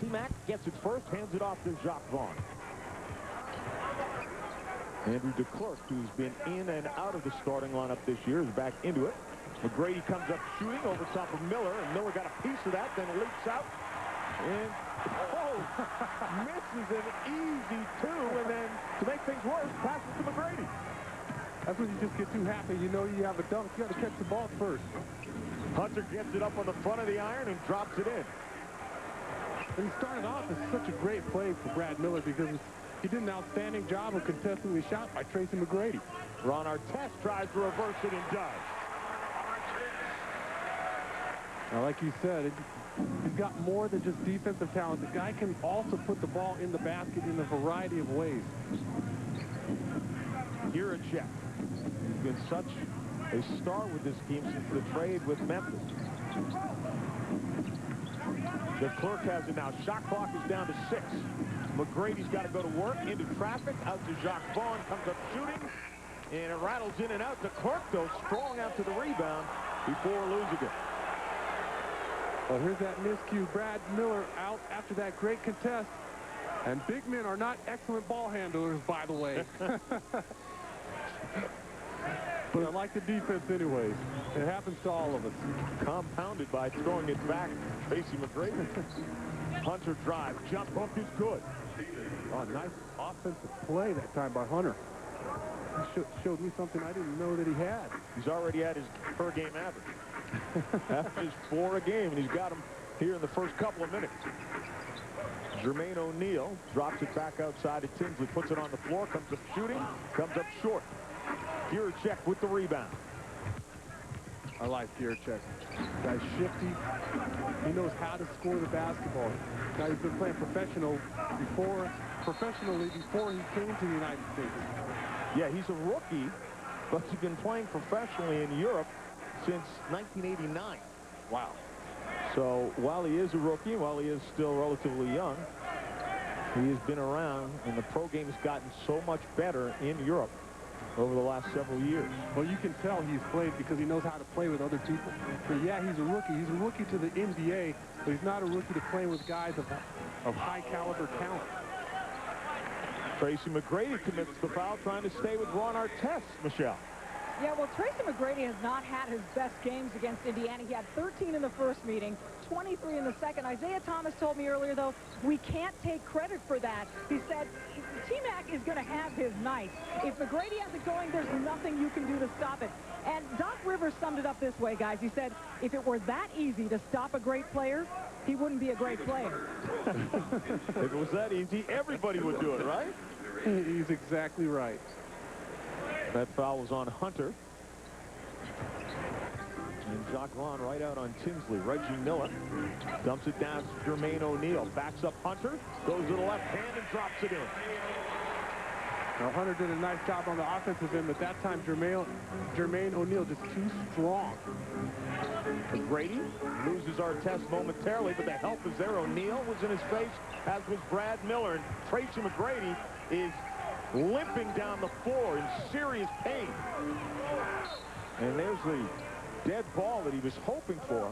T-Mac gets it first, hands it off to Jacques Vaughn. Andrew DeClercq, who's been in and out of the starting lineup this year, is back into it. McGrady comes up shooting over top of Miller, and Miller got a piece of that, then leaps out. And, misses an easy two, and then, to make things worse, passes to McGrady. That's when you just get too happy. You know you have a dunk. You got to catch the ball first. Hunter gets it up on the front of the iron and drops it in. And he started off as such a great play for Brad Miller because he did an outstanding job of contesting the shot by Tracy McGrady. Ron Artest tries to reverse it and does. Now, like you said, he's got more than just defensive talent. The guy can also put the ball in the basket in a variety of ways. Here a check. He's been such a star with this team since the trade with Memphis. DeClercq has it now. Shot clock is down to 6. McGrady's got to go to work, into traffic, out to Jacques Vaughn, comes up shooting, and it rattles in and out. DeClercq, though, strong out to the rebound before losing it. Well, here's that miscue. Brad Miller out after that great contest. And big men are not excellent ball handlers, by the way. But I like the defense anyways. It happens to all of us. Compounded by throwing it back, Tracy McGrady. Hunter drive, jump bump is good. Oh, nice offensive play that time by Hunter. He showed me something I didn't know that he had. He's already at his per-game average. After his 4 a game, and he's got him here in the first couple of minutes. Jermaine O'Neal drops it back outside to Tinsley, puts it on the floor, comes up shooting, comes up short. Gierczek with the rebound. I like Gierczek. Guy's shifty. He knows how to score the basketball. Now, he's been playing professionally before he came to the United States. Yeah, he's a rookie, but he's been playing professionally in Europe since 1989. Wow. So while he is a rookie, while he is still relatively young, he has been around, and the pro game has gotten so much better in Europe over the last several years. Well, you can tell he's played because he knows how to play with other people. But yeah, he's a rookie. He's a rookie to the NBA, but he's not a rookie to play with guys of high caliber talent. Tracy McGrady commits the foul, trying to stay with Ron Artest, Michelle. Yeah, well, Tracy McGrady has not had his best games against Indiana. He had 13 in the first meeting, 23 in the second. Isaiah Thomas told me earlier, though, we can't take credit for that. He said T-Mac is going to have his night. If McGrady has it going, there's nothing you can do to stop it. And Doc Rivers summed it up this way, guys. He said, if it were that easy to stop a great player, he wouldn't be a great player. If it was that easy, everybody would do it, right? He's exactly right. That foul was on Hunter. And Jacques Vaughn right out on Tinsley. Reggie Miller dumps it down to Jermaine O'Neal. Backs up Hunter. Goes to the left hand and drops it in. Now, Hunter did a nice job on the offensive end, but that time Jermaine O'Neal just too strong. McGrady loses Artest momentarily, but the help is there. O'Neal was in his face, as was Brad Miller. And Tracy McGrady is limping down the floor in serious pain. And there's the dead ball that he was hoping for.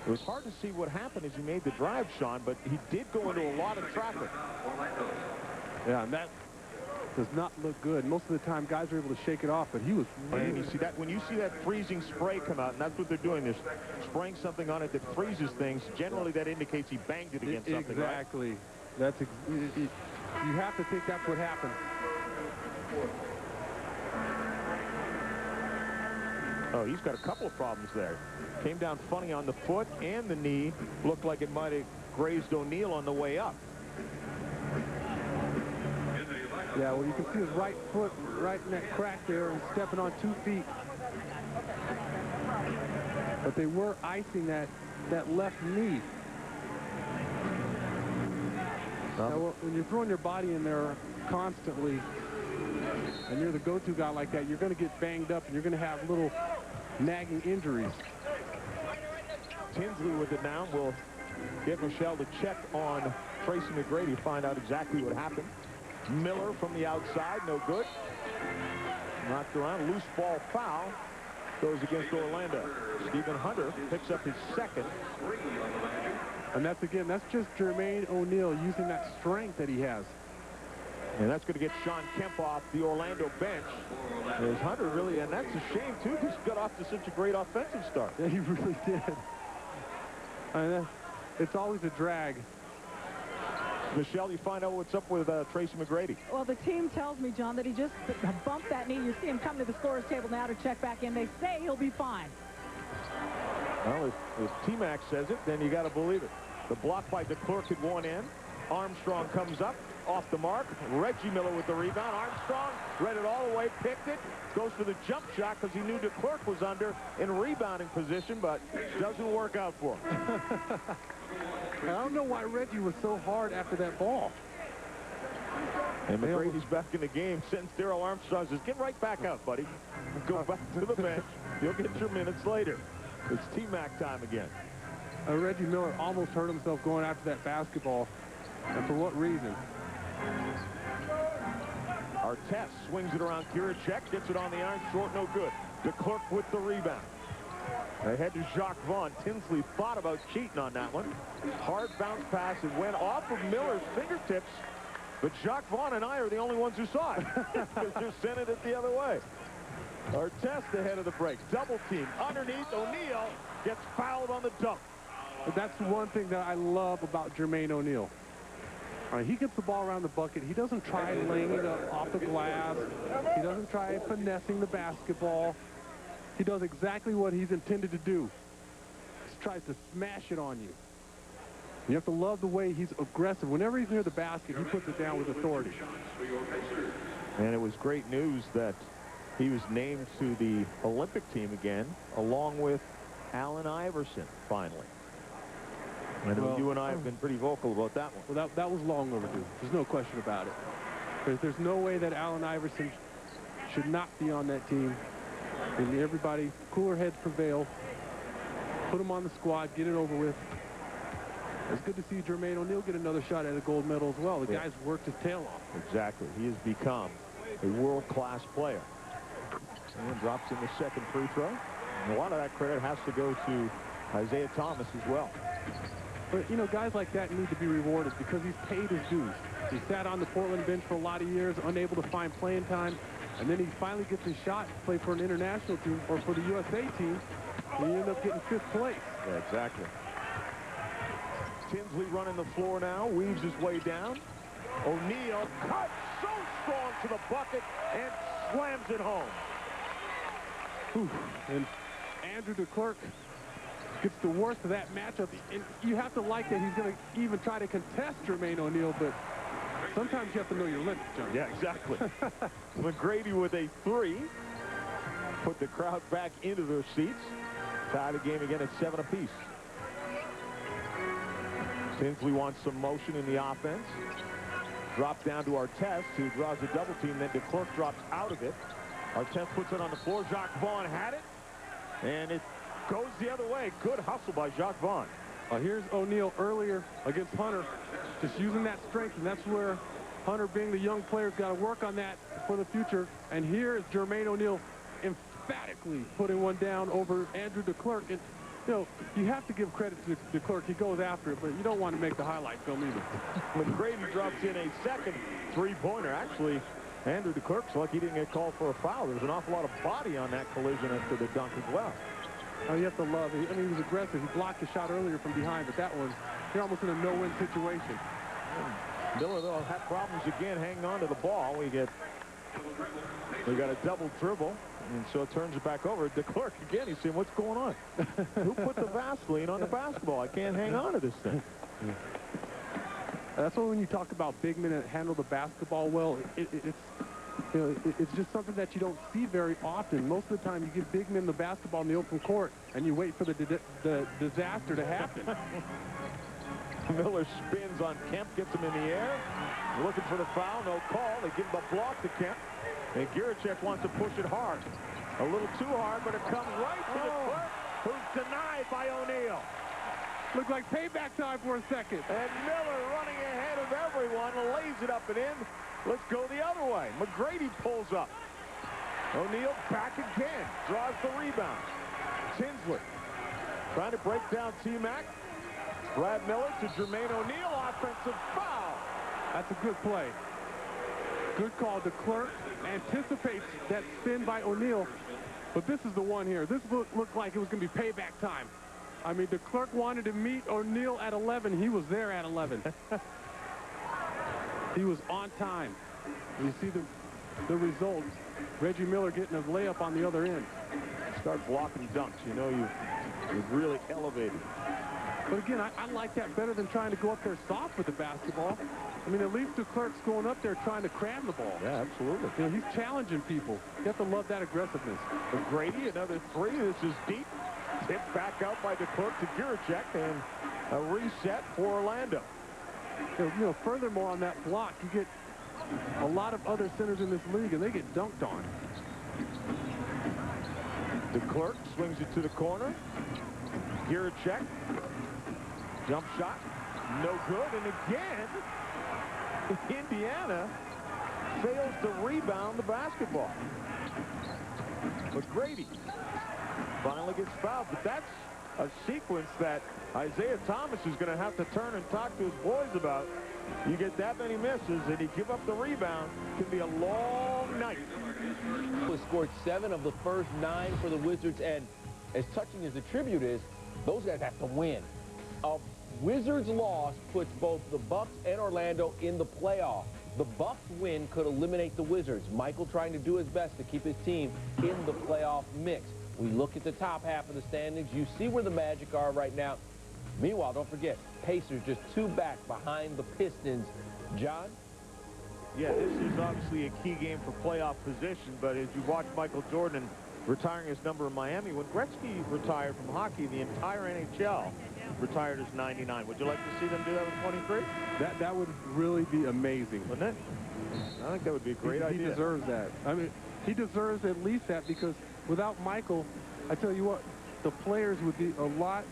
It was hard to see what happened as he made the drive, Sean, but he did go into a lot of traffic. Yeah, and that does not look good. Most of the time, guys are able to shake it off, but he was... And you see that, when you see that freezing spray come out, and that's what they're doing, they're spraying something on it that freezes things, generally that indicates he banged it against something, exactly. Right? That's you have to think that's what happened. Oh, he's got a couple of problems there. Came down funny on the foot and the knee. Looked like it might have grazed O'Neal on the way up. Yeah, well, you can see his right foot right in that crack there and stepping on 2 feet. But they were icing that left knee. Now, when you're throwing your body in there constantly and you're the go-to guy like that, you're going to get banged up and you're going to have little nagging injuries. Tinsley with it now. We'll get Michelle to check on Tracy McGrady to find out exactly what happened. Miller from the outside, no good. Knocked around, loose ball foul. Goes against Orlando. Stephen Hunter picks up his second. And that's just Jermaine O'Neal using that strength that he has. And that's going to get Sean Kemp off the Orlando bench. There's Hunter really, and that's a shame, too, because he got off to such a great offensive start. Yeah, he really did. It's always a drag. Michelle, you find out what's up with Tracy Mcgrady. Well, the team tells me, John, that he just bumped that knee. You see him come to the scorer's table now to check back in. They say he'll be fine. Well, if T-Mac says it, then you got to believe it. The block by DeClerc at one end. Armstrong comes up, off the mark. Reggie Miller with the rebound. Armstrong read it all the way, picked it, goes for the jump shot because he knew DeClerc was under in rebounding position, but doesn't work out for him. I don't know why Reggie was so hard after that ball. And McGrady's back in the game. Sends Darrell Armstrong, says, get right back out, buddy. Go back to the bench. You'll get your minutes later. It's T-Mac time again. Reggie Miller almost hurt himself going after that basketball. And for what reason? Artest swings it around Giricek, gets it on the iron, short, no good. DeClerc with the rebound. Ahead to Jacques Vaughn. Tinsley thought about cheating on that one. Hard bounce pass. It went off of Miller's fingertips, but Jacques Vaughn and I are the only ones who saw it because they're sending it the other way. Artest ahead of the break. Double team underneath. O'Neal gets fouled on the dunk. But that's the one thing that I love about Jermaine O'Neal. He gets the ball around the bucket. He doesn't try laying it up off the glass. He doesn't try finessing the basketball. He does exactly what he's intended to do. He tries to smash it on you. You have to love the way he's aggressive. Whenever he's near the basket, he puts it down with authority. And it was great news that he was named to the Olympic team again, along with Allen Iverson, finally. I know you and I have been pretty vocal about that one. Well, that was long overdue. There's no question about it. There's no way that Allen Iverson should not be on that team. And everybody, cooler heads prevail. Put him on the squad, get it over with. It's good to see Jermaine O'Neal get another shot at a gold medal as well. The guy's worked his tail off. Exactly. He has become a world-class player. And drops in the second free throw. And a lot of that credit has to go to Isaiah Thomas as well. But, you know, guys like that need to be rewarded because he's paid his dues. He sat on the Portland bench for a lot of years, unable to find playing time. And then he finally gets his shot to play for an international team or for the USA team. And he ended up getting 5th place. Yeah, exactly. Tinsley running the floor now, weaves his way down. O'Neal cuts so strong to the bucket and slams it home. Whew. And Andrew DeClerc gets the worst of that matchup. And you have to like that he's going to even try to contest Jermaine O'Neal, but sometimes you have to know your limits, John. Yeah, exactly. Mcgrady with a 3. Put the crowd back into their seats. Tie the game again at 7 apiece. Tinsley wants some motion in the offense. Drop down to Artest, who draws a double team. Then DeClerc drops out of it. Artest puts it on the floor. Jacques Vaughn had it. And it goes the other way. Good hustle by Jacques Vaughn. Here's O'Neal earlier against Hunter. Just using that strength, and that's where Hunter, being the young player, has got to work on that for the future. And here is Jermaine O'Neal emphatically putting one down over Andrew DeClerc. And, you know, you have to give credit to DeClerc. He goes after it, but you don't want to make the highlight film either. Mcgrady drops in a second three-pointer. Actually, Andrew DeClerc's lucky he didn't get called for a foul. There's an awful lot of body on that collision after the dunk as well. Oh, you have to love it. I mean, he was aggressive. He blocked the shot earlier from behind, but that one, you're almost in a no-win situation. Miller, though, had problems again hanging on to the ball. We got a double dribble, and so it turns it back over. DeClerc again, he's saying, what's going on? Who put the Vaseline on the basketball? I can't hang on to this thing. That's why when you talk about big men that handle the basketball well, it's just something that you don't see very often. Most of the time, you give big men the basketball in the open court, and you wait for the disaster to happen. Miller spins on Kemp, gets him in the air. Looking for the foul, no call. They give the block to Kemp. And Giricek wants to push it hard. A little too hard, but it comes right to the clerk, who's denied by O'Neal. Looked like payback time for a second. And Miller running ahead of everyone, lays it up and in. Let's go the other way. Mcgrady pulls up. O'Neal back again, draws the rebound. Tinsley trying to break down T-Mac. Brad Miller to Jermaine O'Neal, offensive foul. That's a good play. Good call. DeClerc anticipates that spin by O'Neal, but this is the one here. This looked like it was going to be payback time. I mean, DeClerc wanted to meet O'Neal at 11. He was there at 11. He was on time. You see the results. Reggie Miller getting a layup on the other end. Start blocking dunks. You know you've really elevated. But again, I like that better than trying to go up there soft with the basketball. I mean, at least DeClerc's going up there trying to cram the ball. Yeah, absolutely. You know, he's challenging people. You have to love that aggressiveness. Mcgrady, another three. This is deep. Tipped back out by DeClerc to Juracek, and a reset for Orlando. You know, furthermore, on that block, you get a lot of other centers in this league, and they get dunked on. DeClerc swings it to the corner. Juracek. Jump shot. No good. And again, Indiana fails to rebound the basketball. Mcgrady finally gets fouled, but that's a sequence that Isaiah Thomas is going to have to turn and talk to his boys about. You get that many misses and you give up the rebound, it can be a long night. He scored 7 of the first 9 for the Wizards, and as touching as the tribute is, those guys have to win. A Wizards loss puts both the Bucks and Orlando in the playoff. The Bucks win could eliminate the Wizards. Michael trying to do his best to keep his team in the playoff mix. We look at the top half of the standings. You see where the Magic are right now. Meanwhile, don't forget, Pacers just 2 back behind the Pistons. John? Yeah, this is obviously a key game for playoff position, but as you watch Michael Jordan retiring his number in Miami, when Gretzky retired from hockey, the entire NHL retired as 99. Would you like to see them do that with 23? That would really be amazing. Wouldn't it? I think that would be a great idea. He deserves that. I mean, he deserves at least that, because without Michael, I tell you what, the players would be a lot.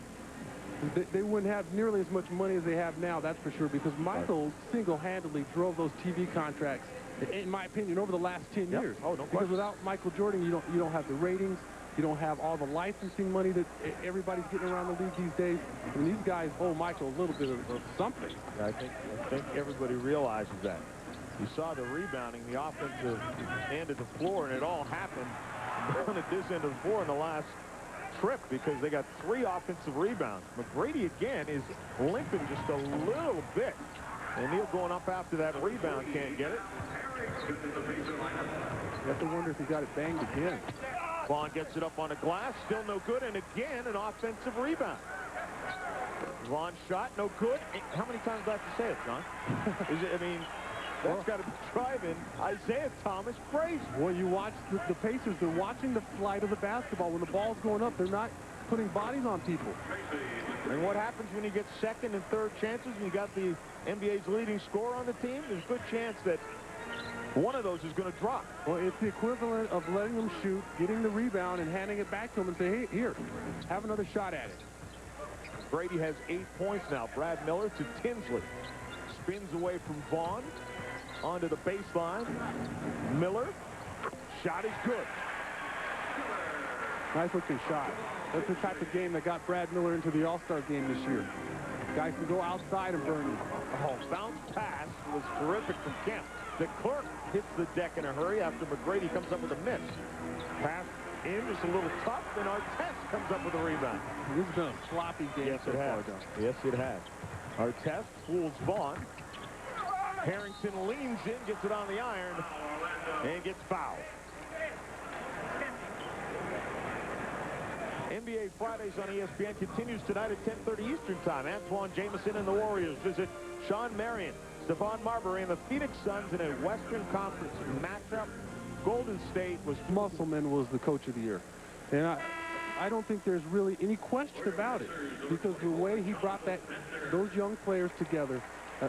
They wouldn't have nearly as much money as they have now, that's for sure, because Michael single-handedly drove those TV contracts, in my opinion, over the last 10 years. Oh, no because question. without Michael Jordan, you don't have the ratings, you don't have all the licensing money that everybody's getting around the league these days. And these guys owe Michael a little bit of something. I think everybody realizes that. You saw the rebounding, the offensive end of the floor, and it all happened down at this end of the floor in the last trip, because they got 3 offensive rebounds. Mcgrady again is limping just a little bit. And Neal going up after that rebound, can't get it. You have to wonder if he got it banged again. Vaughn gets it up on the glass, still no good, and again an offensive rebound. Vaughn's shot, no good. How many times do I have to say it, John? I mean, that's got to be driving Isaiah Thomas crazy. Well, you watch the Pacers, they're watching the flight of the basketball. When the ball's going up, they're not putting bodies on people. And what happens when you get second and third chances and you got the NBA's leading scorer on the team? There's a good chance that one of those is going to drop. Well, it's the equivalent of letting them shoot, getting the rebound, and handing it back to them and say, hey, here, have another shot at it. Brady has 8 points now. Brad Miller to Tinsley. Spins away from Vaughn onto the baseline. Miller. Shot is good. Nice looking shot. That's the type of game that got Brad Miller into the All-Star game this year. Guys can go outside and burn you. Oh, bounce pass was terrific from Kemp. DeClerc hits the deck in a hurry after Mcgrady comes up with a miss. Pass in, just a little tough, and Artest comes up with a rebound. This has been a sloppy game. Yes, so it has. far, Yes, it has. Artest fools Vaughn. Harrington leans in, gets it on the iron, and gets fouled. NBA Fridays on ESPN continues tonight at 10:30 Eastern Time. Antoine Jameson and the Warriors visit Sean Marion, Stephon Marbury, and the Phoenix Suns in a Western Conference matchup. Golden State was... Musselman was the coach of the year. And I don't think there's really any question about it, because the way he brought those young players together,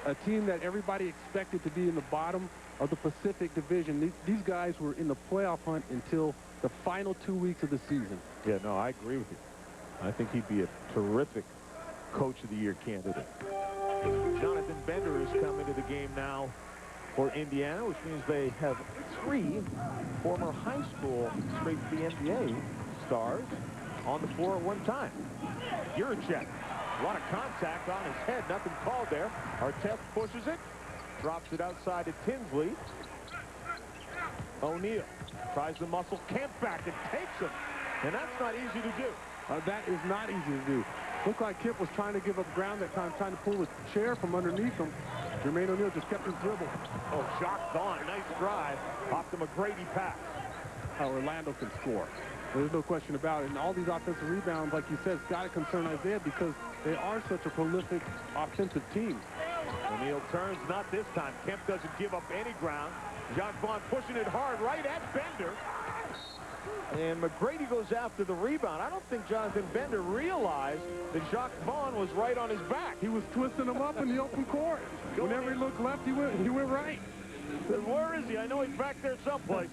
a team that everybody expected to be in the bottom of the Pacific Division, these guys were in the playoff hunt until the final 2 weeks of the season. Yeah, no, I agree with you. I think he'd be a terrific Coach of the Year candidate. Jonathan Bender has come into the game now for Indiana, which means they have 3 former high school straight to the NBA stars on the floor at one time. Juracek A lot of contact on his head. Nothing called there. Artest pushes it. Drops it outside to Tinsley. O'Neal tries to muscle Kemp back and takes him. And that's not easy to do. That is not easy to do. Looked like Kemp was trying to give up ground that time, trying to pull the chair from underneath him. Jermaine O'Neal just kept his dribble. Oh, Jacques Vaughn, nice drive off the Mcgrady pass. How Orlando can score. There's no question about it. And all these offensive rebounds, like you said, it's got to concern Isaiah because they are such a prolific offensive team. O'Neal turns, not this time. Kemp doesn't give up any ground. Jacques Vaughn pushing it hard right at Bender. And Mcgrady goes after the rebound. I don't think Jonathan Bender realized that Jacques Vaughn was right on his back. He was twisting him up in the open court. Whenever he looked left, he went right. Where is he? I know he's back there someplace.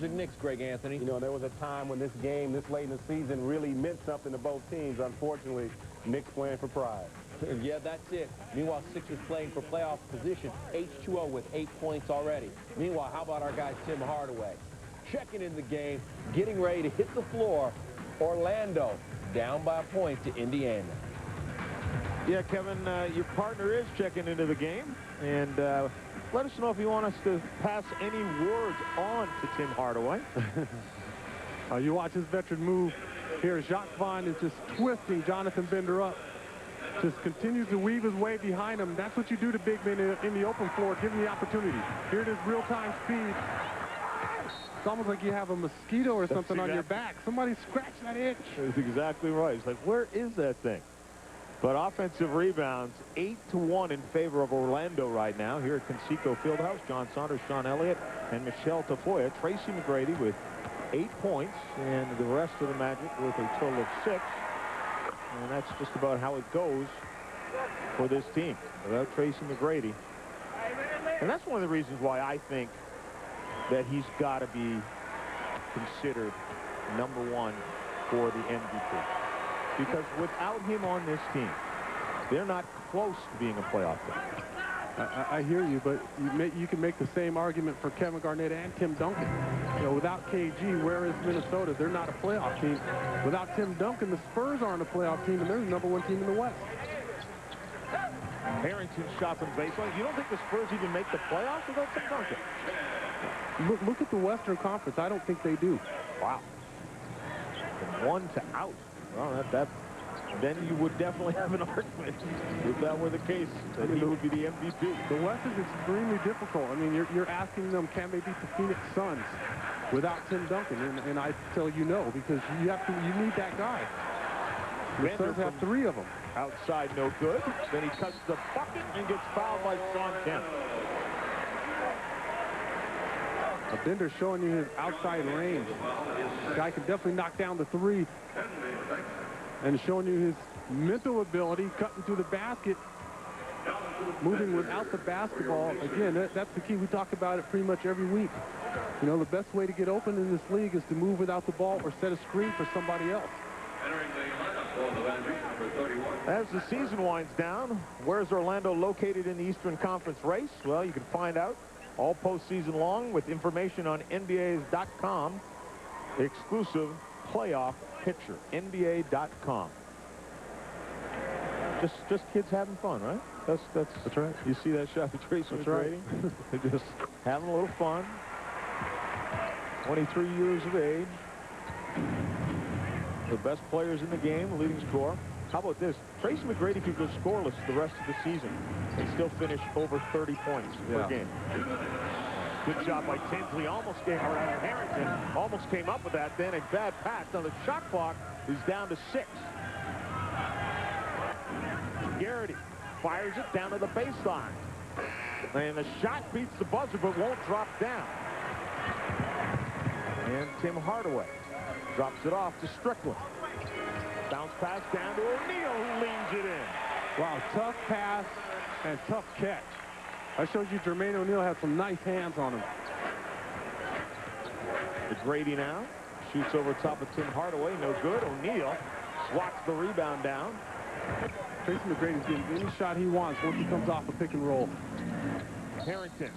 The Knicks, Greg Anthony. You know, there was a time when this game, this late in the season, really meant something to both teams. Unfortunately, Knicks playing for pride. Yeah, that's it. Meanwhile, Sixers playing for playoff position. H2O with 8 points already. Meanwhile, how about our guy Tim Hardaway? Checking in the game, getting ready to hit the floor. Orlando down by a point to Indiana. Yeah, Kevin, your partner is checking into the game. And let us know if you want us to pass any words on to Tim Hardaway. You watch his veteran move here. Jacques Vaughn is just twisting Jonathan Bender up. Just continues to weave his way behind him. That's what you do to big men in the open floor. Give him the opportunity. Here it is, real-time speed. It's almost like you have a mosquito or something on your back. Somebody scratch that itch. That's exactly right. It's like, where is that thing? But offensive rebounds, 8-1 in favor of Orlando right now. Here at Conseco Fieldhouse, John Saunders, Sean Elliott, and Michelle Tafoya. Tracy Mcgrady with 8 points, and the rest of the Magic with a total of 6. And that's just about how it goes for this team without Tracy Mcgrady. And that's one of the reasons why I think that he's got to be considered #1 for the MVP. Because without him on this team, they're not close to being a playoff team. I hear you, but you can make the same argument for Kevin Garnett and Tim Duncan. You know, without KG, where is Minnesota? They're not a playoff team. Without Tim Duncan, the Spurs aren't a playoff team, and they're the #1 team in the West. Harrington shot from baseline. You don't think the Spurs even make the playoffs without Tim Duncan? Look at the Western Conference. I don't think they do. Wow. From 1 to out. Well, then you would definitely have an argument if that were the case, that he would be the MVP. The West is extremely difficult. I mean, you're asking them, can they beat the Phoenix Suns without Tim Duncan? And I tell you no, because you need that guy. The Suns have 3 of them. Outside, no good. Then he cuts the bucket and gets fouled by Sean Kemp. Bender showing you his outside range. The guy can definitely knock down the 3. And showing you his mental ability, cutting through the basket, moving without the basketball. Again, that's the key. We talk about it pretty much every week. You know, the best way to get open in this league is to move without the ball or set a screen for somebody else. As the season winds down, where's Orlando located in the Eastern Conference race? Well, you can find out all postseason long with information on NBA's.com. Exclusive playoff picture, NBA.com. Just kids having fun, right? That's right. You see that shot that Tracy was right. They're just having a little fun. 23 years of age. The best players in the game, the leading scorer. How about this? Tracy Mcgrady could go scoreless the rest of the season and still finish over 30 points per game. Good job by Tinsley. Almost came around. Harrington almost came up with that. Then a bad pass. Now the shot clock is down to 6. Mcgrady fires it down to the baseline. And the shot beats the buzzer but won't drop down. And Tim Hardaway drops it off to Strickland. Bounce pass down to O'Neal, who leans it in. Wow, tough pass and tough catch. I showed you Jermaine O'Neal had some nice hands on him. Mcgrady now shoots over top of Tim Hardaway. No good. O'Neal swats the rebound down. Tracy McGrady's getting any shot he wants once he comes off a pick and roll. Harrington.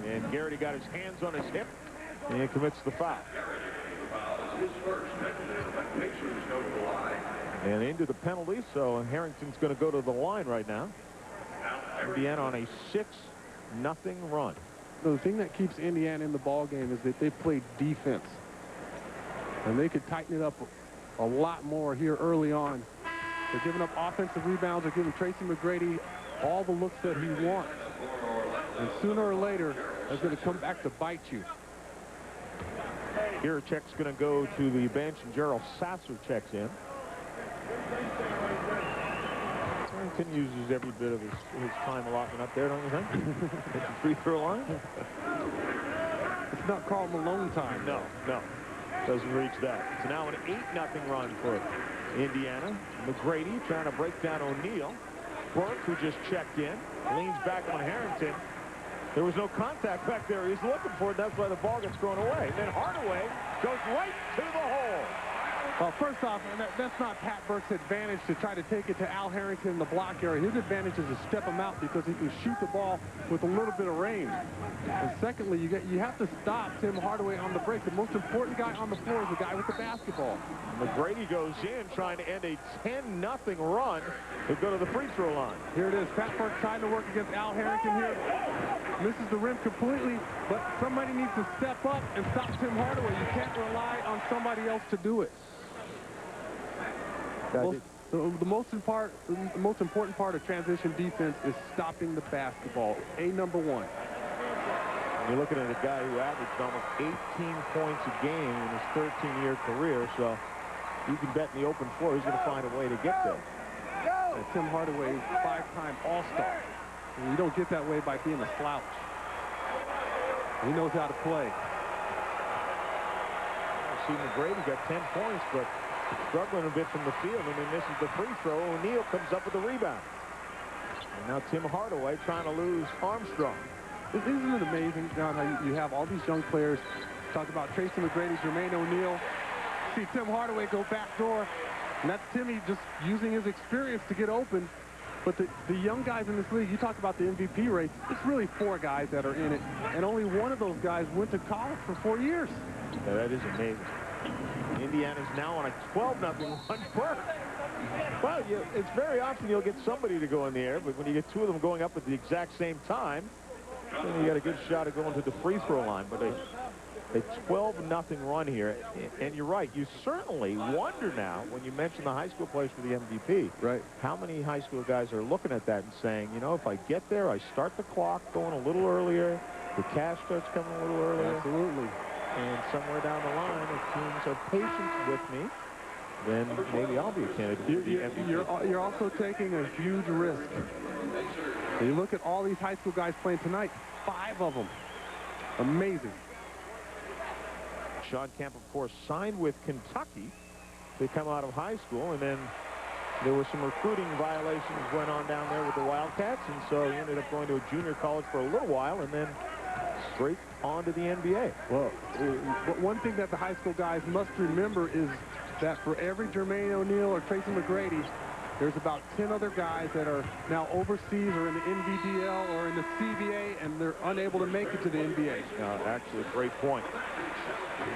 And Garrity got his hands on his hip and commits the foul. And into the penalty, so Harrington's going to go to the line right now. Indiana on a 6-0 run. The thing that keeps Indiana in the ball game is that they play defense. And they could tighten it up a lot more here early on. They're giving up offensive rebounds. They're giving Tracy Mcgrady all the looks that he wants. And sooner or later, that's going to come back to bite you. Irachek's going to go to the bench, and Gerald Sasser checks in. Harrington uses every bit of his time allotment up there, don't you think? At the free throw line? It's not called Malone time. No. Doesn't reach that. It's now an 8-0 run for Indiana. Mcgrady trying to break down O'Neal. Burke, who just checked in, leans back on Harrington. There was no contact back there. He's looking for it. That's why the ball gets thrown away. And then Hardaway goes right to the hole. Well, first off, that's not Pat Burke's advantage to try to take it to Al Harrington in the block area. His advantage is to step him out because he can shoot the ball with a little bit of range. And secondly, you have to stop Tim Hardaway on the break. The most important guy on the floor is the guy with the basketball. Mcgrady goes in trying to end a 10-0 run to go to the free throw line. Here it is. Pat Burke trying to work against Al Harrington here. Misses the rim completely, but somebody needs to step up and stop Tim Hardaway. You can't rely on somebody else to do it. The most important part of transition defense is stopping the basketball. #1. You're looking at a guy who averaged almost 18 points a game in his 13-year career, so you can bet in the open floor he's going to find a way to get there. Tim Hardaway, 5-time All-Star. You don't get that way by being a slouch. He knows how to play. See, Mcgrady got 10 points, but struggling a bit from the field, and he misses the free throw. O'Neal comes up with the rebound. And now Tim Hardaway trying to lose Armstrong. Isn't it amazing, John, how you have all these young players talk about Tracy McGrady, Jermaine O'Neal. See Tim Hardaway go back door, and that's Timmy just using his experience to get open. But the young guys in this league, you talk about the MVP race, it's really 4 guys that are in it, and only one of those guys went to college for 4 years. Yeah, that is amazing. Indiana's now on a 12-0 run. Burke. Well, it's very often you'll get somebody to go in the air, but when you get 2 of them going up at the exact same time, then you got a good shot of going to the free throw line. But a 12-0 run here, and you're right. You certainly wonder now when you mention the high school players for the MVP. Right. How many high school guys are looking at that and saying, you know, if I get there, I start the clock going a little earlier, the cash starts coming a little earlier. Absolutely. And somewhere down the line, if teams are patient with me, then maybe I'll be a candidate. You're also taking a huge risk. And you look at all these high school guys playing tonight, 5 of them. Amazing. Sean Kemp, of course, signed with Kentucky to come out of high school, and then there were some recruiting violations going on down there with the Wildcats, and so he ended up going to a junior college for a little while, and then straight on to the NBA. Well, one thing that the high school guys must remember is that for every Jermaine O'Neal or Tracy McGrady, there's about 10 other guys that are now overseas or in the NBDL or in the CBA, and they're unable to make it to the NBA. Actually, a great point.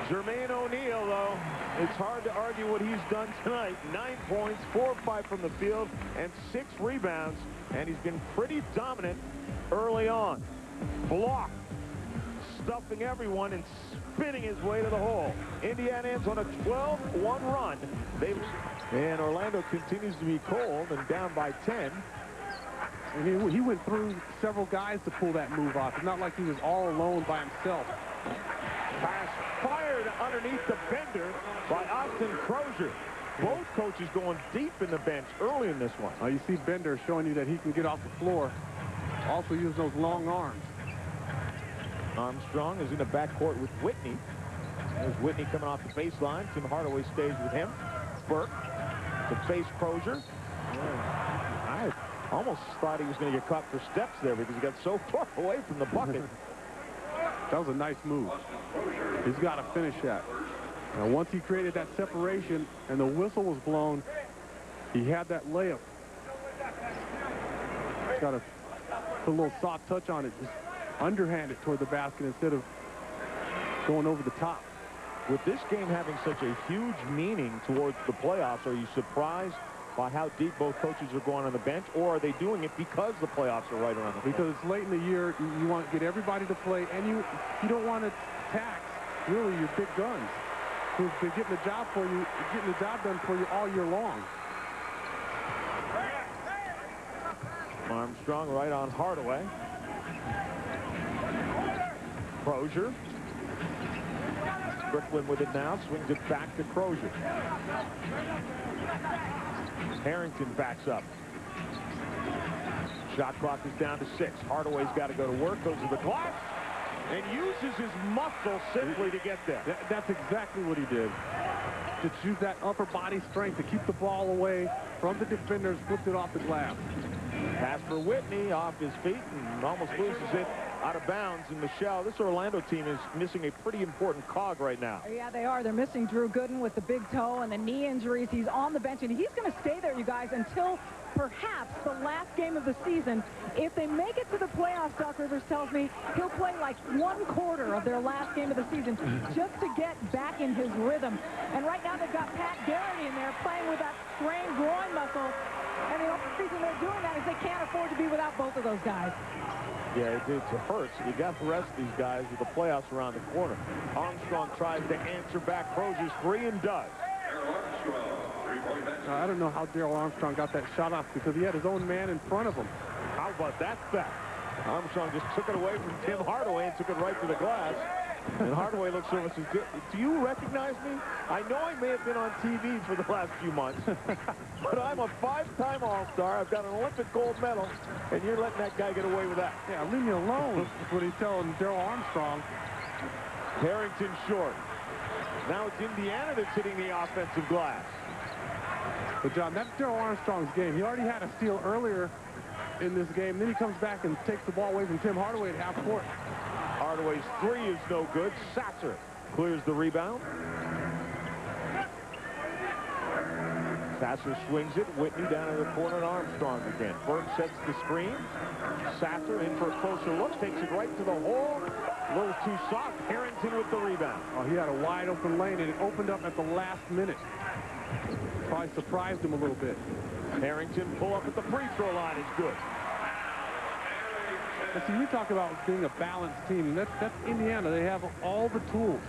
Jermaine O'Neal, though, it's hard to argue what he's done tonight. 9 points, 4 of 5 from the field, and 6 rebounds, and he's been pretty dominant early on. Blocked, stuffing everyone, and spinning his way to the hole. Indiana ends on a 12-1 run. And Orlando continues to be cold and down by 10. And he went through several guys to pull that move off. It's not like he was all alone by himself. Pass fired underneath the bender by Austin Crozier. Both coaches going deep in the bench early in this one. You see Bender showing you that he can get off the floor. Also use those long arms. Armstrong is in the backcourt with Whitney. There's Whitney coming off the baseline. Tim Hardaway stays with him. Burke to face Crozier. I almost thought he was going to get caught for steps there because he got so far away from the bucket. That was a nice move. He's got to finish that. Now, once he created that separation and the whistle was blown, he had that layup. He's got to put a little soft touch on it. Just underhand it toward the basket instead of going over the top. With this game having such a huge meaning towards the playoffs, are you surprised by how deep both coaches are going on the bench, or are they doing it because the playoffs are right around the corner? Because it's late in the year, you want to get everybody to play, and you don't want to tax, really, your big guns who've been getting the job done for you all year long. Armstrong right on Hardaway. Crozier. Strickland with it now, swings it back to Crozier. Harrington backs up. Shot clock is down to 6. Hardaway's got to go to work, goes to the glass, and uses his muscle simply to get there. That's exactly what he did. Just use that upper body strength to keep the ball away from the defenders, flipped it off the glass. Pass for Whitney off his feet and almost loses it out of bounds. And Michelle, this Orlando team is missing a pretty important cog right now. Yeah, they are. They're missing Drew Gooden with the big toe and the knee injuries. He's on the bench, and he's going to stay there, you guys, until perhaps the last game of the season. If they make it to the playoffs, Doc Rivers tells me he'll play like 1/4 of their last game of the season just to get back in his rhythm. And right now they've got Pat Garrity in there playing with that strained groin muscle. And the only reason they're doing that is they can't afford to be without both of those guys. Yeah, it hurts. You got the rest of these guys with the playoffs around the corner. Armstrong tries to answer back Crozier's three and does. I don't know how Darrell Armstrong got that shot off because he had his own man in front of him. How about that theft? Armstrong just took it away from Tim Hardaway and took it right to the glass. And Hardaway looks over and says, do you recognize me? I know I may have been on TV for the last few months, but I'm a 5-time All-Star. I've got an Olympic gold medal, and you're letting that guy get away with that. Yeah, leave me alone, is what he's telling Darrell Armstrong. Harrington short. Now it's Indiana that's hitting the offensive glass. But, John, that's Darrell Armstrong's game. He already had a steal earlier in this game. Then he comes back and takes the ball away from Tim Hardaway at half court. Hardaway's three is no good. Sasser clears the rebound. Sasser swings it. Whitney down in the corner and Armstrong again. Burke sets the screen. Sasser in for a closer look. Takes it right to the hole. A little too soft. Harrington with the rebound. Oh, he had a wide open lane, and it opened up at the last minute. Probably surprised him a little bit. Harrington pull up at the free throw line is good. But see, we talk about being a balanced team. That's Indiana. They have all the tools.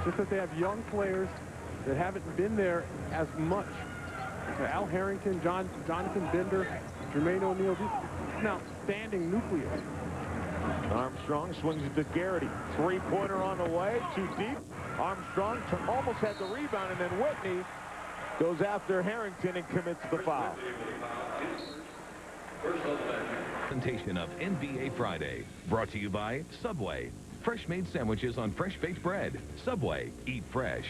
Just that they have young players that haven't been there as much. Al Harrington, Jonathan Bender, Jermaine O'Neal, an outstanding nucleus. Armstrong swings it to Garrity. Three-pointer on the way. Too deep. Armstrong almost had the rebound, and then Whitney goes after Harrington and commits the foul. Presentation of NBA Friday, brought to you by Subway. Fresh-made sandwiches on fresh-baked bread. Subway, eat fresh.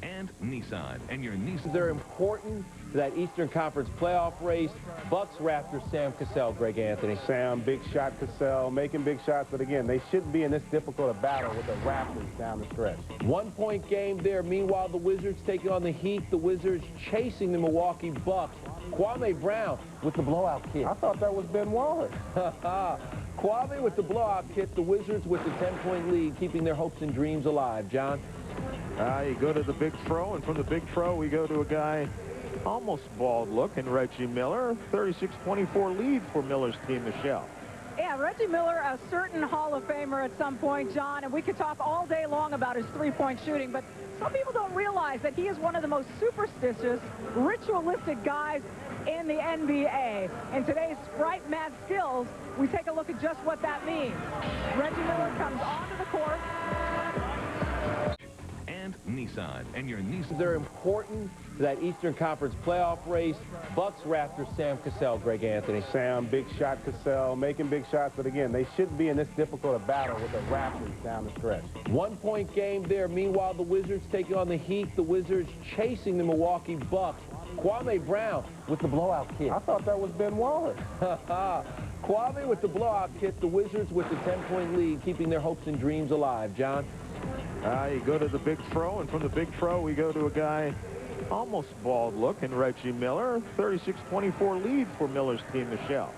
And Nissan, and your Nissan. They're important to that Eastern Conference playoff race. Bucks, Raptors, Sam Cassell, Greg Anthony. Sam, big shot Cassell, making big shots, but again, they shouldn't be in this difficult a battle with the Raptors down the stretch. 1-point game there. Meanwhile, the Wizards taking on the Heat. The Wizards chasing the Milwaukee Bucks. Kwame Brown with the blowout kick. I thought that was Ben Wallace. Kwame with the blowout kick. The Wizards with the 10-point lead, keeping their hopes and dreams alive. John? You go to the big throw, and from the big throw, we go to a guy almost bald looking, Reggie Miller. 36-24 lead for Miller's team, Michelle. Yeah, Reggie Miller, a certain Hall of Famer at some point, John, and we could talk all day long about his three-point shooting, but some people don't realize that he is one of the most superstitious, ritualistic guys in the NBA. In today's Sprite Mad Skills, we take a look at just what that means. Reggie Miller comes onto the court. And Nissan, and your Nissan. They're important to that Eastern Conference playoff race. Bucks, Raptors, Sam Cassell, Greg Anthony. Sam, big shot Cassell, making big shots, but again, they shouldn't be in this difficult a battle with the Raptors down the stretch. 1-point game there. Meanwhile, the Wizards taking on the Heat. The Wizards chasing the Milwaukee Bucks. Kwame Brown with the blowout kick. I thought that was Ben Wallace. Kwame with the blowout kick. The Wizards with the 10-point lead, keeping their hopes and dreams alive. John? You go to the big throw, and from the big throw, we go to a guy almost bald looking, Reggie Miller. 36-24 lead for Miller's team, Michelle.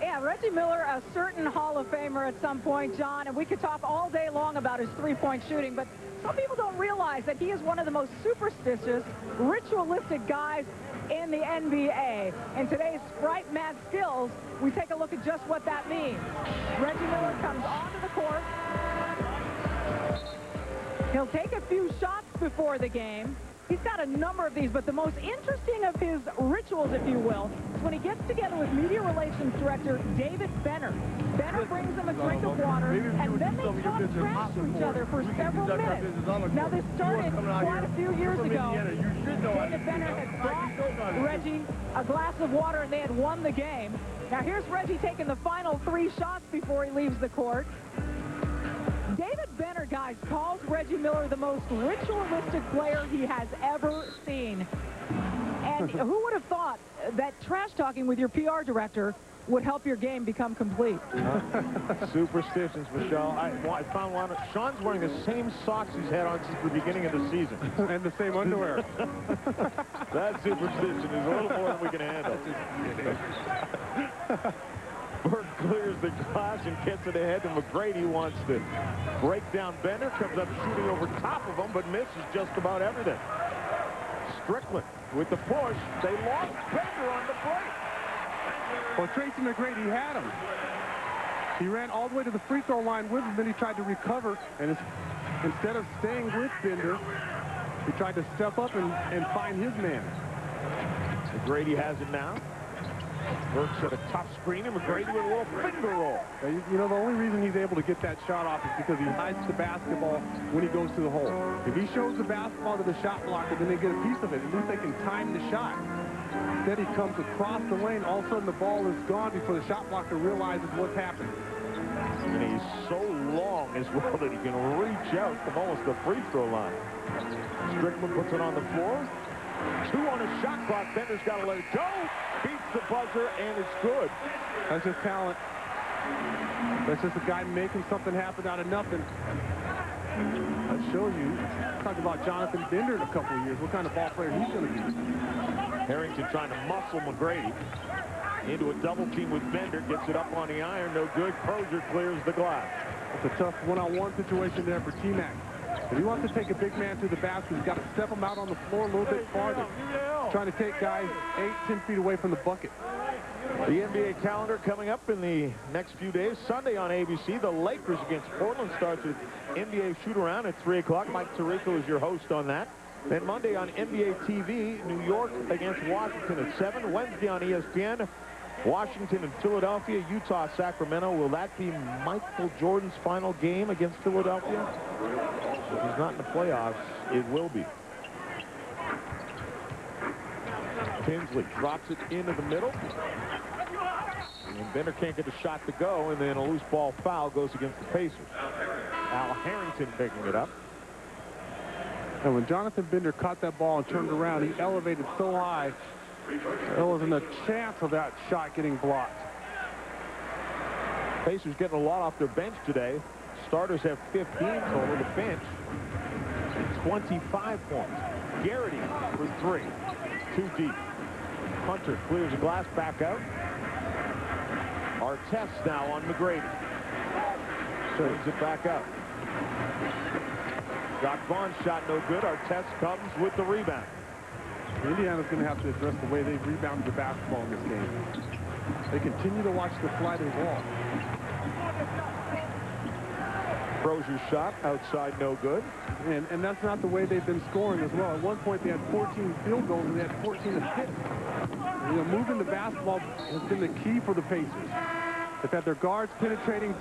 Yeah, Reggie Miller, a certain Hall of Famer at some point, John, and we could talk all day long about his three-point shooting, but some people don't realize that he is one of the most superstitious, ritualistic guys in the NBA. In today's Sprite Mad Skills, we take a look at just what that means. Reggie Miller comes onto the court. He'll take a few shots before the game. He's got a number of these, but the most interesting of his rituals, if you will, is when he gets together with Media Relations Director David Benner. Benner brings him a drink of water, and then they talk trash to each other for several minutes. Now, this started quite a few years ago. David Benner had brought Reggie a glass of water, and they had won the game. Now, here's Reggie taking the final 3 shots before he leaves the court. David Benner, guys, calls Reggie Miller the most ritualistic player he has ever seen. And who would have thought that trash talking with your PR director would help your game become complete? Superstitions, Michelle. I found one. Sean's wearing the same socks he's had on since the beginning of the season. And the same underwear. That superstition is a little more than we can handle. Burke clears the glass and gets it ahead to Mcgrady. Wants to break down Bender. Comes up shooting over top of him, but misses just about everything. Strickland with the push. They lost Bender on the break. Well, Tracy Mcgrady had him. He ran all the way to the free throw line with him, then he tried to recover, and instead of staying with Bender, he tried to step up and find his man. Mcgrady has it now. Burke set a tough screen, and Mcgrady with a little finger roll. You know, the only reason he's able to get that shot off is because he hides the basketball when he goes to the hole. If he shows the basketball to the shot blocker, then they get a piece of it. At least they can time the shot. Instead, he comes across the lane. All of a sudden, the ball is gone before the shot blocker realizes what's happened. And he's so long as well that he can reach out from almost the free throw line. Strickland puts it on the floor. 2 on a shot clock. Bender's got to let it go. Beats the buzzer, and it's good. That's just talent. That's just a guy making something happen out of nothing. I'll show you. Talk about Jonathan Bender in a couple of years. What kind of ball player he's going to be. Harrington trying to muscle Mcgrady into a double team with Bender. Gets it up on the iron. No good. Crozier clears the glass. It's a tough one-on-one situation there for T-Mac. If he wants to take a big man to the basket, he's got to step him out on the floor a little bit farther. Trying to take guys 8-10 feet away from the bucket. The NBA calendar coming up in the next few days. Sunday on ABC, the Lakers against Portland starts with NBA shoot-around at 3 o'clock. Mike Tirico is your host on that. Then Monday on NBA TV, New York against Washington at 7. Wednesday on ESPN, Washington and Philadelphia, Utah, Sacramento. Will that be Michael Jordan's final game against Philadelphia? If he's not in the playoffs, it will be. Tinsley drops it into the middle. And Bender can't get the shot to go, and then a loose ball foul goes against the Pacers. Al Harrington picking it up. And when Jonathan Bender caught that ball and turned around, he elevated so high, there wasn't a chance of that shot getting blocked. Pacers getting a lot off their bench today. Starters have 15 total. The bench, 25 points. Garrity for 3. 2 deep. Hunter clears the glass back out. Artest now on Mcgrady. Brings it back up. Doc Vaughn's shot no good. Artest comes with the rebound. Indiana's going to have to address the way they've rebounded the basketball in this game. They continue to watch the flight of the ball. Crozier's shot outside no good. And that's not the way they've been scoring as well. At one point they had 14 field goals and they had 14 assists. You know, moving the basketball has been the key for the Pacers. They've had their guards penetrating,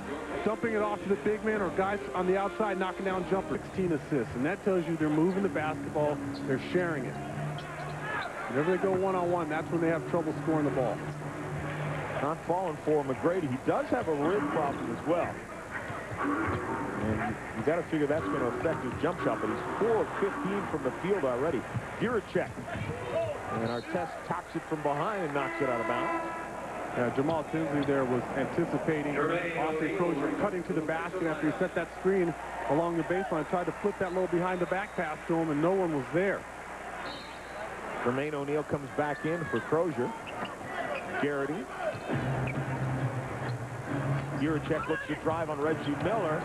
dumping it off to the big man, or guys on the outside knocking down jumpers. 16 assists, and that tells you they're moving the basketball, they're sharing it. Whenever they go one-on-one, that's when they have trouble scoring the ball. Not falling for Mcgrady. He does have a rib problem as well. And you got to figure that's going to affect his jump shot, but he's 4 of 15 from the field already. Giracek. And Artest talks it from behind and knocks it out of bounds. Jamal Tinsley there was anticipating Austin Crozier cutting to the basket after he set that screen along the baseline. Tried to flip that little behind the back pass to him, and no one was there. Jermaine O'Neal comes back in for Crozier. Garrity. Giracek looks to drive on Reggie Miller.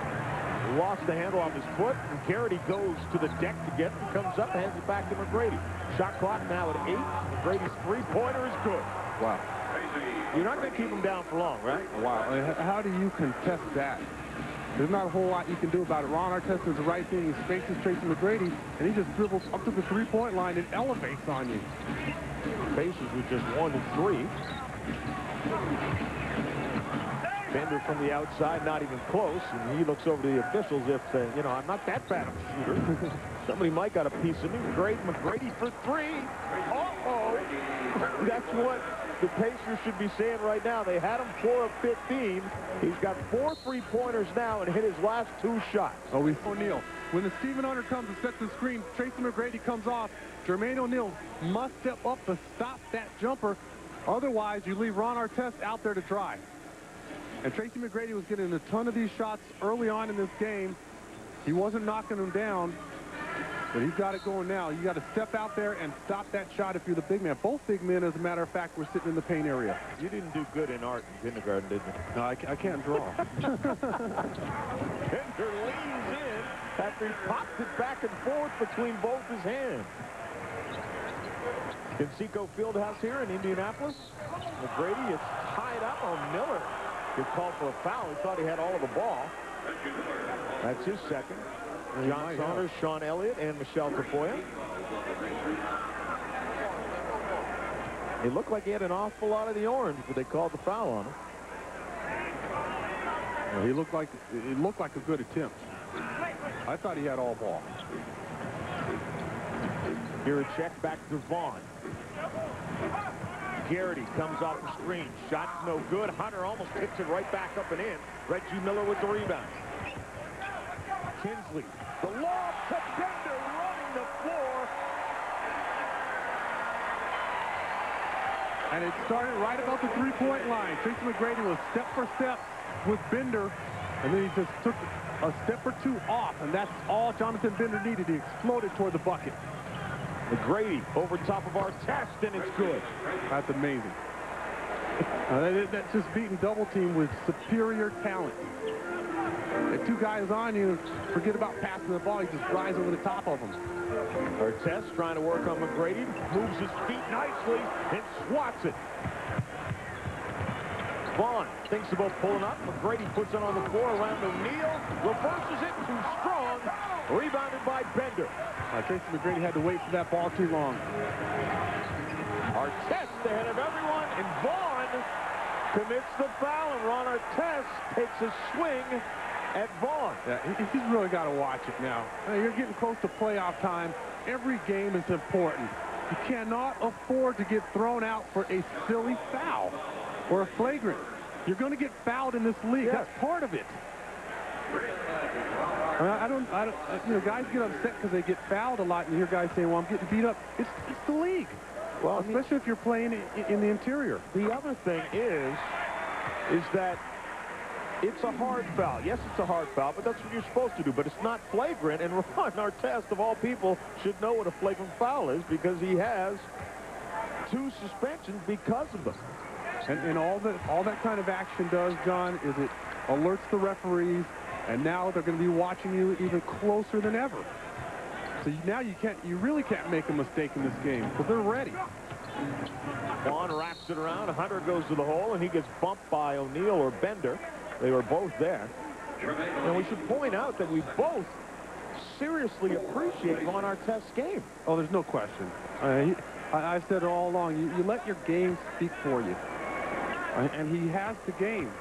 lost the handle off his foot. Mcgrady goes to the deck to get it, comes up, hands it back to Mcgrady. Shot clock now at 8. Mcgrady's three-pointer is good. Wow. You're not going to keep him down for long, right? Wow. How do you contest that? There's not a whole lot you can do about it. Ron Artest does the right thing. He faces Tracy Mcgrady, and he just dribbles up to the three-point line and elevates on you. Faces with just 1 and 3. Bender from the outside, not even close, and he looks over to the officials if, you know, I'm not that bad of a shooter. Somebody might got a piece of me. Great, Mcgrady for 3. Uh-oh. That's what the Pacers should be saying right now. They had him 4 of 15. He's got 4 three-pointers now and hit his last 2 shots. Oh, we O'Neal. When the Stephen Hunter comes and sets the screen, Tracy Mcgrady comes off. Jermaine O'Neal must step up to stop that jumper. Otherwise, you leave Ron Artest out there to dry. And Tracy Mcgrady was getting a ton of these shots early on in this game. He wasn't knocking them down, but he's got it going now. You got to step out there and stop that shot if you're the big man. Both big men, as a matter of fact, were sitting in the paint area. You didn't do good in art in kindergarten, did you? No, I can't draw. Bender leans in after he pops it back and forth between both his hands. Conseco Fieldhouse here in Indianapolis. Mcgrady is tied up on Miller. He called for a foul. He thought he had all of the ball. That's his second. John Saunders, Sean Elliott, and Michelle Tafoya. It looked like he had an awful lot of the orange, but they called the foul on him. Well, it looked like a good attempt. I thought he had all ball. Here a check back to Vaughn. Garrity comes off the screen. Shot's no good. Hunter almost picks it right back up and in. Reggie Miller with the rebound. Kinsley. The lob to Bender running the floor. And it started right about the three-point line. Tracy Mcgrady was step for step with Bender, and then he just took a step or 2 off, and that's all Jonathan Bender needed. He exploded toward the bucket. Mcgrady over top of Artest, and it's good. That's amazing. That's just beating double team with superior talent. If 2 guys on you, forget about passing the ball. He just drives over the top of them. Artest trying to work on Mcgrady, moves his feet nicely and swats it. Vaughn thinks about pulling up. Mcgrady puts it on the floor around O'Neal, reverses it, too strong, rebounded by Bender. Tracy Mcgrady had to wait for that ball too long. Artest ahead of everyone, and Vaughn commits the foul, and Ron Artest takes a swing at Vaughn. Yeah, he's really got to watch it now. You're getting close to playoff time. Every game is important. You cannot afford to get thrown out for a silly foul or a flagrant. You're going to get fouled in this league. Yes. That's part of it. I don't, you know, guys get upset because they get fouled a lot, and you hear guys saying, well, I'm getting beat up. It's the league. Well, especially if you're playing in the interior. The other thing is that it's a hard foul. Yes, it's a hard foul, but that's what you're supposed to do. But it's not flagrant, and Ron Artest, of all people, should know what a flagrant foul is because he has 2 suspensions because of them. And all that kind of action does, John, is it alerts the referees, and now they're going to be watching you even closer than ever. So now you really can't make a mistake in this game because they're ready. Vaughn wraps it around. Hunter goes to the hole, and he gets bumped by O'Neal or Bender. They were both there. And we should point out that we both seriously appreciate Ron Artest's game. Oh, there's no question. I've said it all along. You let your game speak for you. And he has the game.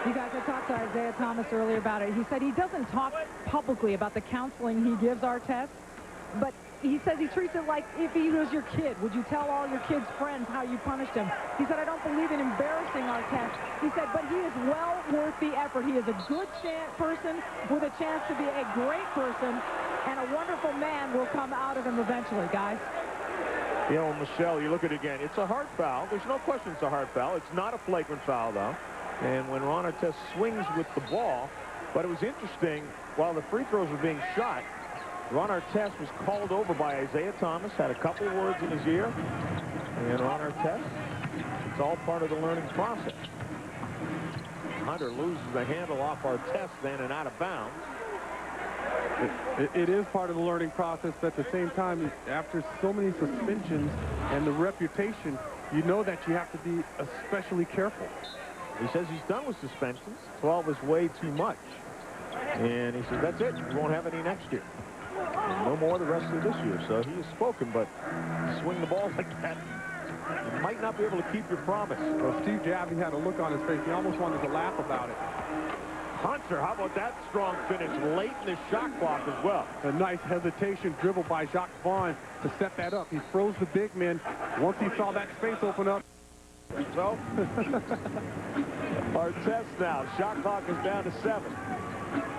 You guys, I talked to Isaiah Thomas earlier about it. He said he doesn't talk publicly about the counseling he gives Artest, but he says he treats it like if he was your kid. Would you tell all your kids' friends how you punished him? He said, I don't believe in embarrassing Artest. He said, but he is well worth the effort. He is a good person with a chance to be a great person, and a wonderful man will come out of him eventually, guys. You know, Michelle, you look at it again. It's a hard foul. There's no question it's a hard foul. It's not a flagrant foul, though. And when Ron Artest swings with the ball, but it was interesting, while the free throws were being shot, Ron Artest was called over by Isaiah Thomas, had a couple of words in his ear, and Ron Artest, it's all part of the learning process. Hunter loses the handle off Artest then and out of bounds. It is part of the learning process, but at the same time, after so many suspensions and the reputation, you know that you have to be especially careful. He says he's done with suspensions. 12 is way too much. And he says, that's it. We won't have any next year. And no more the rest of this year. So he has spoken, but swing the ball like that, you might not be able to keep your promise. Well, Steve Javy had a look on his face. He almost wanted to laugh about it. Hunter, how about that strong finish late in the shot clock as well? A nice hesitation dribble by Jacques Vaughn to set that up. He froze the big man. Once he saw that space open up. So, Artest now. Shot clock is down to 7.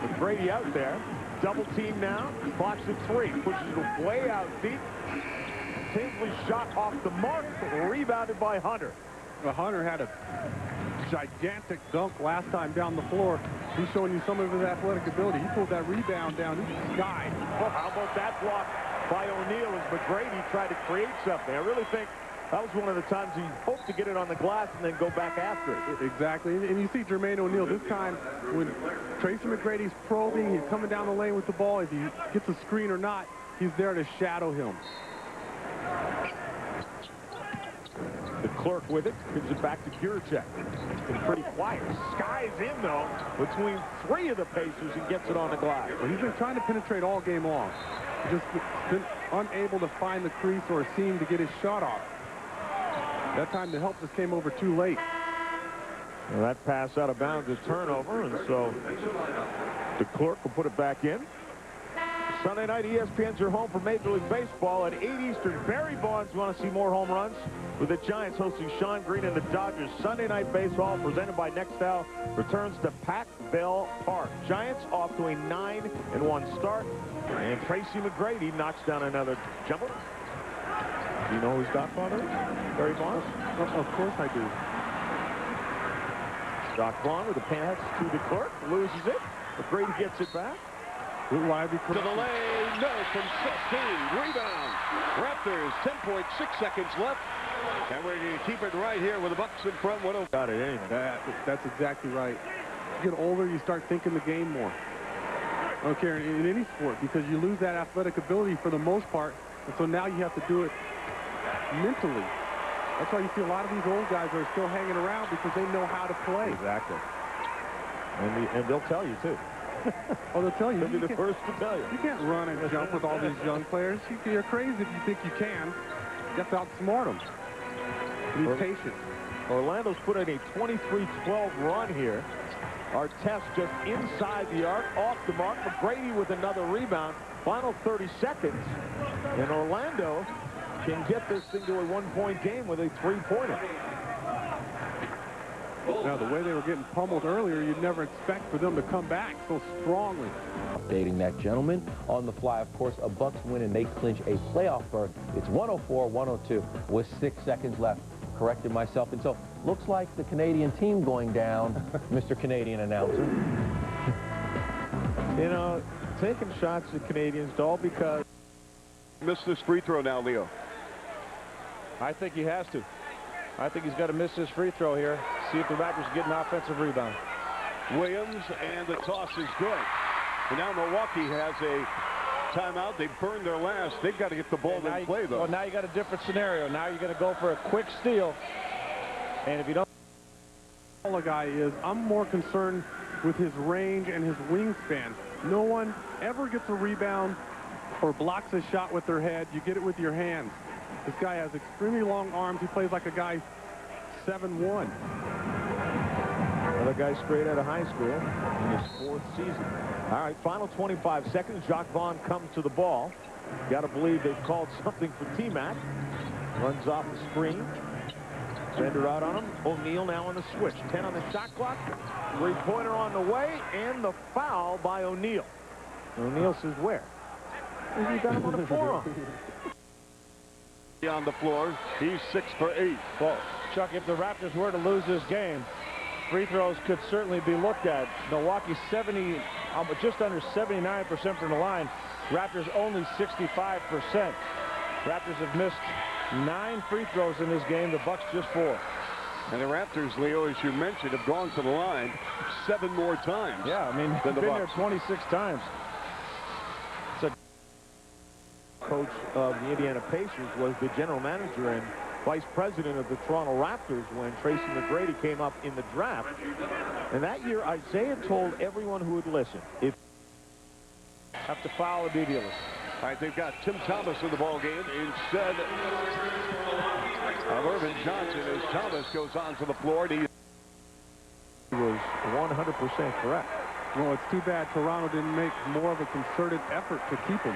Mcgrady out there. Double team now. Clock's at 3. Pushes it way out deep. Tinsley shot off the mark. Rebounded by Hunter. Well, Hunter had a gigantic dunk last time down the floor. He's showing you some of his athletic ability. He pulled that rebound down. He skied. Well, how about that block by O'Neal as Mcgrady tried to create something? I really think that was one of the times he hoped to get it on the glass and then go back after it. Exactly. And you see Jermaine O'Neal this time when Tracy McGrady's probing, he's coming down the lane with the ball. If he gets a screen or not, he's there to shadow him. The clerk with it, gives it back to Gurchek. It's been pretty quiet. Sky's in, though, between 3 of the Pacers and gets it on the glass. Well, he's been trying to penetrate all game long. He's just been unable to find the crease or a seam to get his shot off. That time the help just came over too late. Well, that pass out of bounds is turnover, and so the clerk will put it back in. Sunday night, ESPN's your home for Major League Baseball at 8 Eastern. Barry Bonds, you want to see more home runs? With the Giants hosting Sean Green and the Dodgers. Sunday night baseball presented by Nextel returns to Pac Bell Park. Giants off to a 9-1 start. And Tracy McGrady knocks down another jumper. Do you know who his godfather is? Barry Bonds? Of course I do. Jacques Vaughn with the pass to the clerk. Loses it. McGrady gets it back. To the lane, no, from 16, rebound. Raptors, 10.6 seconds left. And we're going to keep it right here with the Bucks in front. Got it anyway. That's exactly right. You get older, you start thinking the game more. I don't care in any sport, because you lose that athletic ability for the most part, and so now you have to do it mentally. That's why you see a lot of these old guys are still hanging around, because they know how to play. Exactly. And they'll tell you, too. Oh, they'll tell you. They'll be the first to tell you. You can't run and jump with all these young players. You're crazy if you think you can. You have to outsmart them. Be patient. Orlando's put in a 23-12 run here. Artest just inside the arc, off the mark. McGrady with another rebound. Final 30 seconds. And Orlando can get this thing to a one-point game with a three-pointer. Now, the way they were getting pummeled earlier, you'd never expect for them to come back so strongly. Updating that gentleman on the fly, of course, a Bucks win and they clinch a playoff berth. It's 104-102 with 6 seconds left. Corrected myself, and so looks like the Canadian team going down, Mr. Canadian announcer. You know, taking shots at Canadians, all because... Missed this free throw now, Leo. I think he has to. I think he's got to miss his free throw here. See if the Raptors get an offensive rebound. Williams, and the toss is good. And now Milwaukee has a timeout. They've burned their last. They've got to get the ball in play, though. Well, now you got a different scenario. Now you're going to go for a quick steal. And if you don't... All the guy is, I'm more concerned with his range and his wingspan. No one ever gets a rebound or blocks a shot with their head. You get it with your hands. This guy has extremely long arms. He plays like a guy 7'1". Another guy straight out of high school in his 4th season. All right, final 25 seconds. Jacques Vaughn comes to the ball. Got to believe they've called something for T-Mac. Runs off the screen. Bender out on him. O'Neal now on the switch. 10 on the shot clock. Three-pointer on the way, and the foul by O'Neal. O'Neal says, where? He got him on the forearm. On the floor, he's 6 for 8. Well, Chuck, if the Raptors were to lose this game, free throws could certainly be looked at. Milwaukee just under 79% from the line. Raptors only 65%. Raptors have missed 9 free throws in this game. The Bucks just 4. And the Raptors, Leo, as you mentioned, have gone to the line 7 more times. Yeah, I mean, than the been Bucks. there 26 times. Coach of the Indiana Pacers was the general manager and vice president of the Toronto Raptors when Tracy Mcgrady came up in the draft. And that year, Isaiah told everyone who would listen, if Have to foul immediately. All right, they've got Tim Thomas in the ball game instead of Irvin Johnson as Thomas goes onto the floor. he was 100% correct. Well, it's too bad Toronto didn't make more of a concerted effort to keep him.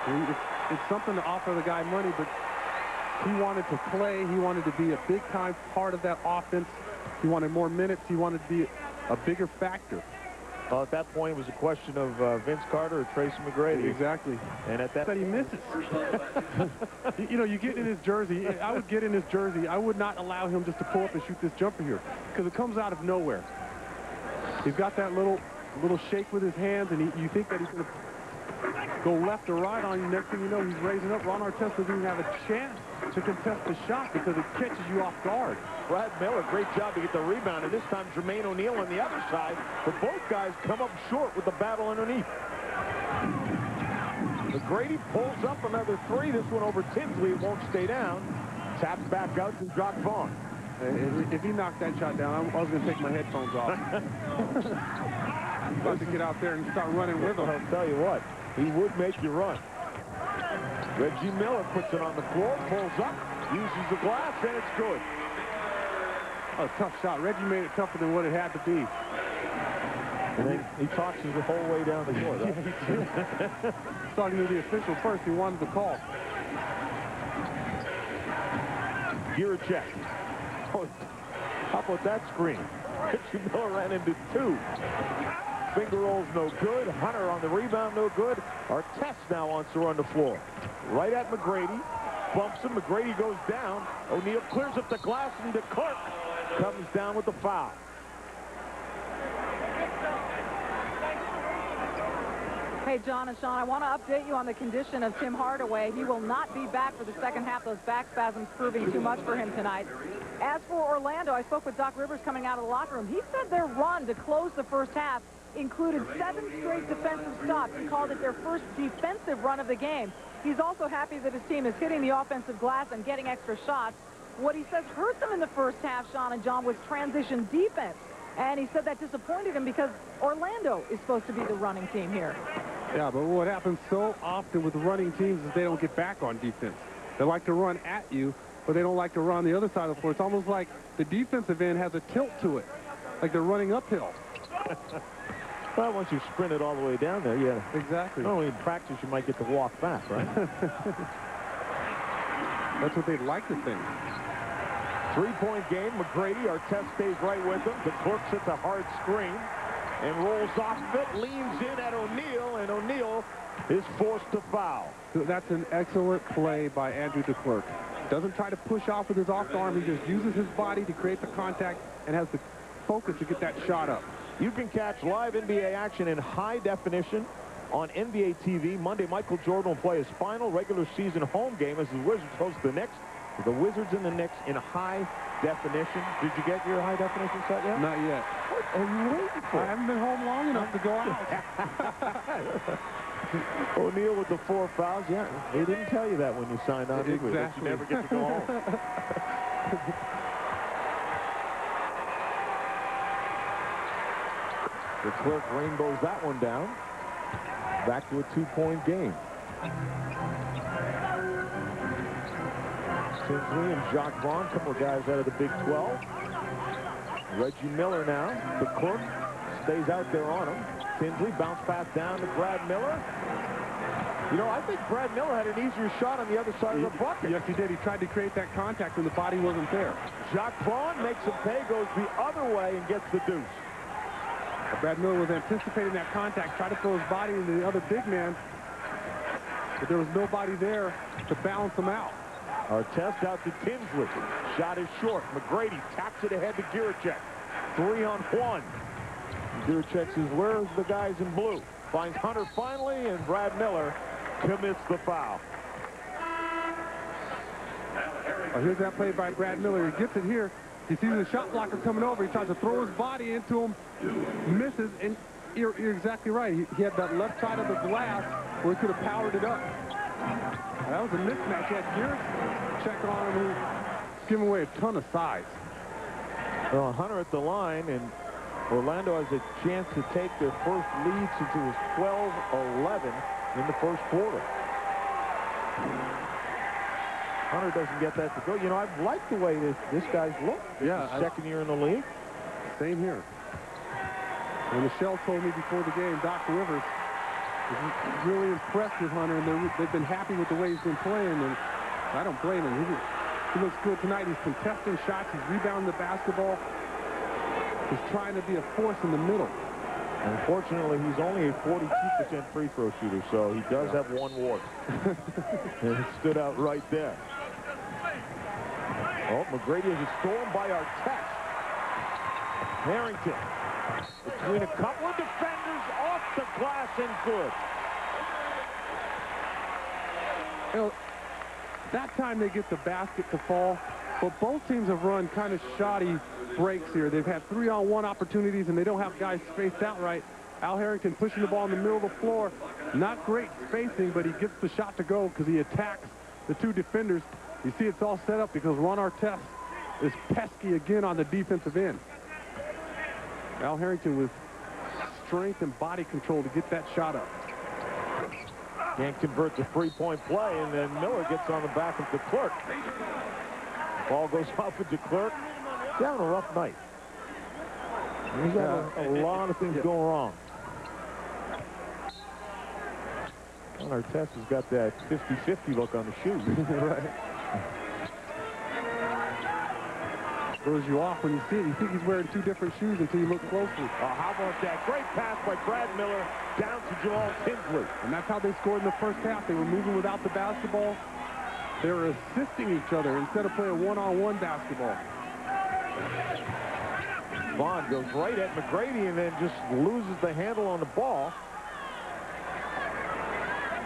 I mean, it's something to offer the guy money, but he wanted to play. He wanted to be a big-time part of that offense. He wanted more minutes. He wanted to be a bigger factor. Well, at that point, it was a question of Vince Carter or Tracy Mcgrady. Exactly. And at that He misses. You know, you get in his jersey. I would get in his jersey. I would not allow him just to pull up and shoot this jumper here because it comes out of nowhere. He's got that little shake with his hands, and you think that he's going to go left or right on you. Next thing you know, he's raising up. Ron Artest doesn't even have a chance to contest the shot because it catches you off guard. Brad Miller, great job to get the rebound, and this time Jermaine O'Neal on the other side. But both guys come up short with the battle underneath. McGrady pulls up another 3. This one over Tinsley. It won't stay down. Taps back out to Jock Vaughn. If he knocked that shot down, I was going to take my headphones off. About to get out there and start running with him. I'll tell you what, he would make you run. Reggie Miller puts it on the floor, pulls up, uses the glass, and it's good. A tough shot. Reggie made it tougher than what it had to be. And then he talks the whole way down the court. Talking to the official first, he wanted the call. Giracek. Oh, how about that screen? Reggie Miller ran into 2. Finger rolls no good. Hunter on the rebound no good. Artest now wants to run the floor. Right at McGrady. Bumps him. McGrady goes down. O'Neal clears up the glass and Clark comes down with the foul. Hey, John and Sean, I want to update you on the condition of Tim Hardaway. He will not be back for the second half. Those back spasms proving too much for him tonight. As for Orlando, I spoke with Doc Rivers coming out of the locker room. He said their run to close the first half included 7 straight defensive stops. He called it their first defensive run of the game. He's also happy that his team is hitting the offensive glass and getting extra shots. What he says hurt them in the first half, Sean and John, was transition defense. And he said that disappointed him because Orlando is supposed to be the running team here. Yeah, but what happens so often with running teams is they don't get back on defense. They like to run at you, but they don't like to run the other side of the floor. It's almost like the defensive end has a tilt to it, like they're running uphill. Well, once you sprint it all the way down there, yeah. Exactly. Not only in practice, you might get to walk back, right? That's what they'd like to think. 3-point game. McGrady, Artest stays right with him. The clerk hits a hard screen and rolls off of it, leans in at O'Neal, and O'Neal is forced to foul. So that's an excellent play by Andrew DeClerc. Doesn't try to push off with his off arm. He just uses his body to create the contact and has the focus to get that shot up. You can catch live NBA action in high definition on NBA TV. Monday, Michael Jordan will play his final regular season home game as the Wizards host the Knicks. The Wizards and the Knicks in high definition. Did you get your high definition set yet? Not yet. What are you waiting for? I haven't been home long enough to go out. O'Neal with the 4 fouls. Yeah, they didn't tell you that when you signed on. Exactly. That you never get to go home. The clerk rainbows that one down. Back to a 2-point game. Tinsley and Jock Vaughn, a couple of guys out of the Big 12. Reggie Miller now. The clerk stays out there on him. Tinsley bounce pass down to Brad Miller. You know, I think Brad Miller had an easier shot on the other side of the bucket. Yes, he did. He tried to create that contact when the body wasn't there. Jock Vaughn makes a pay, goes the other way, and gets the deuce. Brad Miller was anticipating that contact, tried to throw his body into the other big man, but there was nobody there to balance him out. Artest out to Tinsley. Shot is short. McGrady taps it ahead to Giracek. 3-on-1. Giracek says, where's the guys in blue? Finds Hunter finally, and Brad Miller commits the foul. Here's that play by Brad Miller. He gets it here. He sees the shot blocker coming over. He tries to throw his body into him, misses, and you're exactly right. He had that left side of the glass where he could have powered it up. That was a mismatch. He had Garrett checking on him, who was giving away a ton of size. Well, Hunter at the line, and Orlando has a chance to take their first lead since it was 12-11 in the first quarter. Hunter doesn't get that to go. You know, I've liked the way this guy's looked. Yeah, Second year in the league. Same here. When Michelle told me before the game, Doc Rivers is really impressed with Hunter, and they've been happy with the way he's been playing, and I don't blame him. He looks good tonight. He's contesting shots. He's rebounding the basketball. He's trying to be a force in the middle. Unfortunately, he's only a 42% free throw shooter, so he does have one ward. And it stood out right there. Oh, Mcgrady is stolen by Artest. Harrington between a couple of defenders, off the glass and good. You know, that time they get the basket to fall, but both teams have run kind of shoddy breaks here. They've had 3-on-1 opportunities, and they don't have guys spaced out right. Al Harrington pushing the ball in the middle of the floor. Not great spacing, but he gets the shot to go because he attacks the two defenders. You see it's all set up because Ron Artest is pesky again on the defensive end. Al Harrington with strength and body control to get that shot up. Can't convert the three-point play, and then Miller gets on the back of DeClerc. Ball goes off with DeClerc. He's having a rough night. He's got a lot of things going wrong. Well, Artest has got that 50-50 look on the shoes. Right. Throws you off when you see it. You think he's wearing two different shoes until you look closely. Oh, how about that? Great pass by Brad Miller down to Jamal Tinsley. And that's how they scored in the first half. They were moving without the basketball. They were assisting each other instead of playing one-on-one basketball. Vaughn goes right at Mcgrady and then just loses the handle on the ball.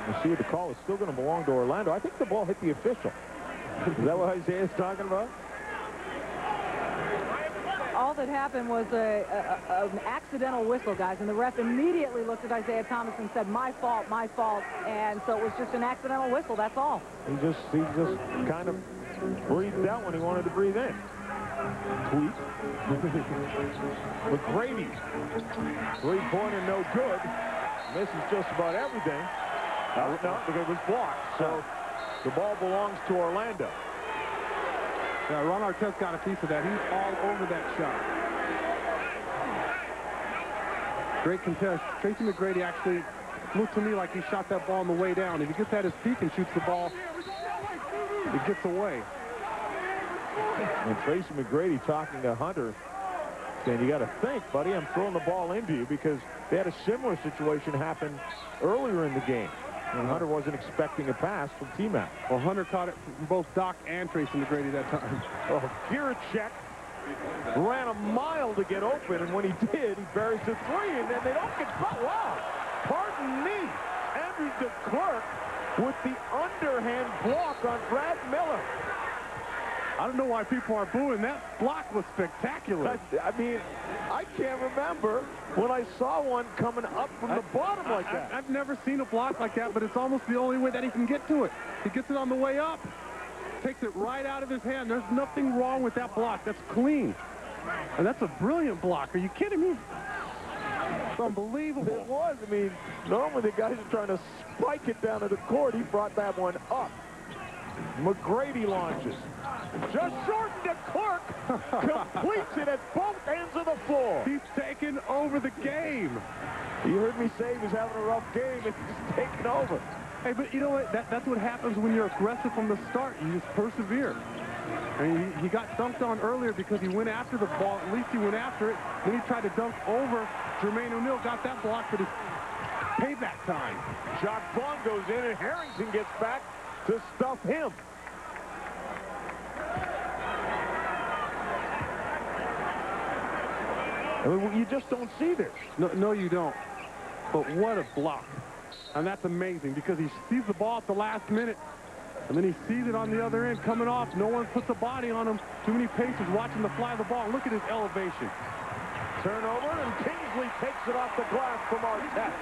You see the call is still going to belong to Orlando. I think the ball hit the official. Is that what Isaiah's talking about? All that happened was an accidental whistle, guys, and the ref immediately looked at Isaiah Thomas and said, my fault, and so it was just an accidental whistle, that's all. He just kind of breathed out when he wanted to breathe in. Tweet. Mcgrady, three-pointer no good. Misses just about everything. No, because it was blocked, so the ball belongs to Orlando. Yeah, Ron Artest got a piece of that. He's all over that shot. Great contest. Tracy Mcgrady actually looked to me like he shot that ball on the way down. If he gets at his peak and shoots the ball, it gets away. And Tracy Mcgrady talking to Hunter, saying, you got to think, buddy, I'm throwing the ball into you, because they had a similar situation happen earlier in the game. And Hunter wasn't expecting a pass from T-Mac. Well, Hunter caught it from both Doc and Tracy McGrady that time. Oh, Giracek ran a mile to get open, and when he did, he buries the three, and then they don't get... Wow! Pardon me! Andrew DeClerc with the underhand block on Brad Miller. I don't know why people are booing. That block was spectacular. I mean, I can't remember when I saw one coming up from the bottom like that. I've never seen a block like that, but it's almost the only way that he can get to it. He gets it on the way up, takes it right out of his hand. There's nothing wrong with that block. That's clean. And that's a brilliant block. Are you kidding me? It's unbelievable. It was. I mean, normally the guys are trying to spike it down to the court. He brought that one up. Mcgrady launches. Just short, DeClerc completes it at both ends of the floor. He's taken over the game. You heard me say he was having a rough game, and he's taken over. Hey, but you know what? That's what happens when you're aggressive from the start. You just persevere. I mean, he got dunked on earlier because he went after the ball. At least he went after it. Then he tried to dunk over Jermaine O'Neal, got that block, but it's payback time. Jacques Vaughn goes in, and Harrington gets back to stuff him. I mean, you just don't see this. No, you don't. But what a block. And that's amazing because he sees the ball at the last minute, And then he sees it on the other end coming off. No one puts a body on him. Too many paces watching the fly of the ball. Look at his elevation. Turnover, and Kingsley takes it off the glass from Artest.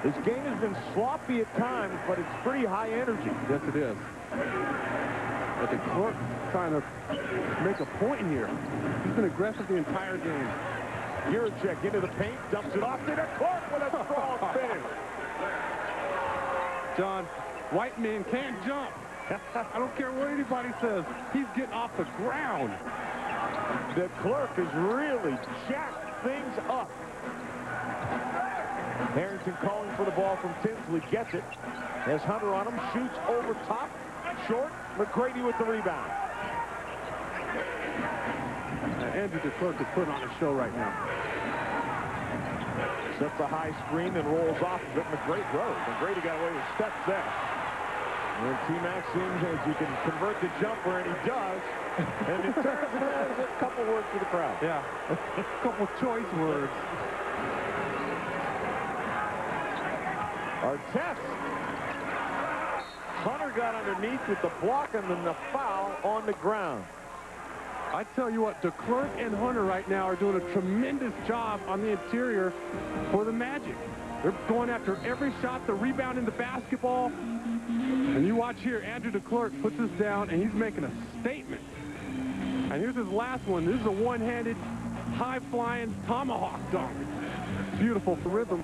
This game has been sloppy at times, but it's pretty high energy. Yes, it is. But the Clark trying to make a point here. He's been aggressive the entire game. Gierczek into the paint, dumps it off to the Clark with a strong finish. John, white man can't jump. I don't care what anybody says. He's getting off the ground. The Clark has really jacked things up. Harrington calling for the ball from Tinsley, gets it. Has Hunter on him, shoots over top, short. Mcgrady with the rebound. Andrew DeClerc is putting on a show right now. Sets a high screen and rolls off of it. McGrady got away with steps there. And T-Mac seems as you can convert the jumper, and he does. And it turns and has a couple words for the crowd. Yeah, a couple choice words. Artest. Hunter got underneath with the block and then the foul on the ground. I tell you what, DeClerc and Hunter right now are doing a tremendous job on the interior for the Magic. They're going after every shot, the rebound in the basketball. And you watch here, Andrew DeClerc puts this down, and he's making a statement. And here's his last one. This is a one-handed, high-flying tomahawk dunk. Beautiful for rhythm.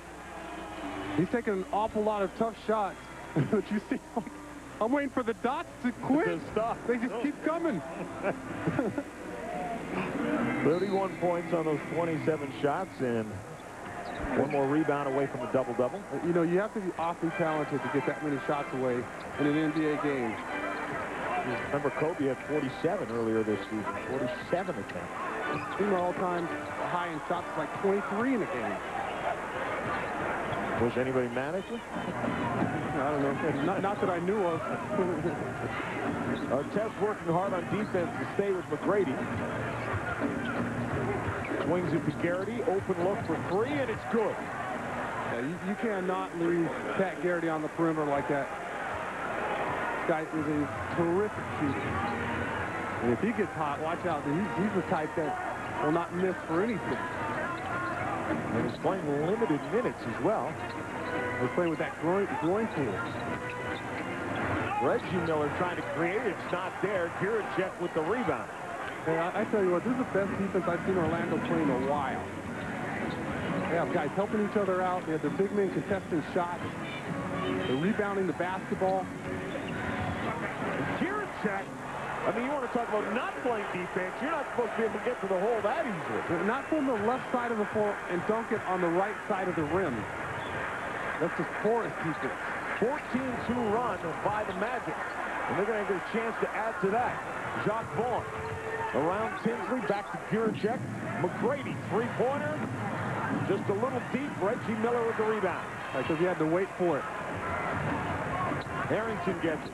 He's taking an awful lot of tough shots. But you see, I'm waiting for the dots to quit. They just keep coming. 31 points on those 27 shots, and one more rebound away from a double-double. You know, you have to be awfully talented to get that many shots away in an NBA game. Remember, Kobe had 47 earlier this season. 47 attempts. Team all-time high in shots like 23 in a game. Was anybody manager? I don't know. Not that I knew of. Artest working hard on defense to stay with Mcgrady. Swings it to Garrity. Open look for three, and it's good. Yeah, you cannot leave Pat Garrity on the perimeter like that. This guy is a terrific shooter. And if he gets hot, watch out. He's the type that will not miss for anything. And he's playing limited minutes as well. He's playing with that groin pull. Reggie Miller trying to create it. It's not there. Gierczek with the rebound. Hey, I tell you what, this is the best defense I've seen Orlando play in a while. They have guys helping each other out. They have their big men contesting shots. They're rebounding the basketball. Gierczek, I mean, you want to talk about not playing defense. You're not supposed to be able to get to the hole that easily. Not from the left side of the floor and dunk it on the right side of the rim. That's just porous defense. 14-2 run by the Magic. And they're going to get a chance to add to that. Jacques Vaughn around Tinsley, back to Gierczek. Mcgrady, three-pointer. Just a little deep. Reggie Miller with the rebound. Because he had to wait for it. Harrington gets it.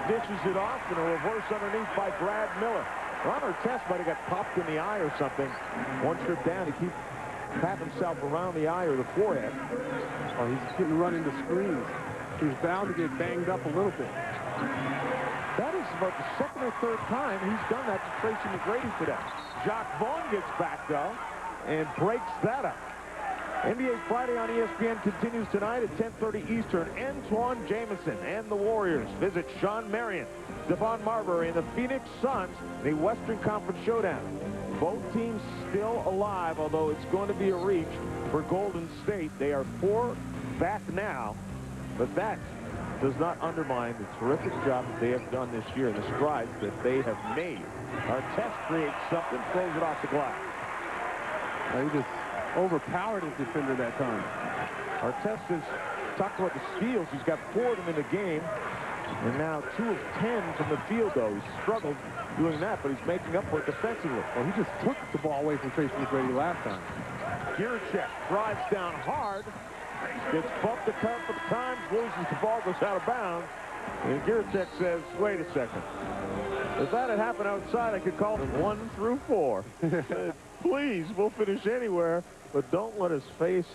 Dishes it off, and a reverse underneath by Brad Miller. Artest might have got popped in the eye or something. One trip down, he keeps tapping himself around the eye or the forehead. Oh, he's getting run into screens. He's bound to get banged up a little bit. That is about the second or third time he's done that to Tracy Mcgrady today. Jacques Vaughn gets back, though, and breaks that up. NBA Friday on ESPN continues tonight at 10:30 Eastern. Antoine Jamison and the Warriors visit Sean Marion, Devon Marbury, and the Phoenix Suns in a Western Conference showdown. Both teams still alive, although it's going to be a reach for Golden State. They are 4 back now, but that does not undermine the terrific job that they have done this year and the strides that they have made. Artest creates something, throws it off the glass. He just overpowered his defender that time. Artest has talked about the steals. He's got 4 of them in the game. And now 2 of 10 from the field, though. He's struggled doing that, but he's making up for it defensively. Well, he just took the ball away from Tracy Mcgrady last time. Gierczek drives down hard. Gets bumped a couple of times, loses the ball, goes out of bounds. And Gierczek says, wait a second. If that had happened outside, I could call it 1 through 4. Please, we'll finish anywhere, but don't let us face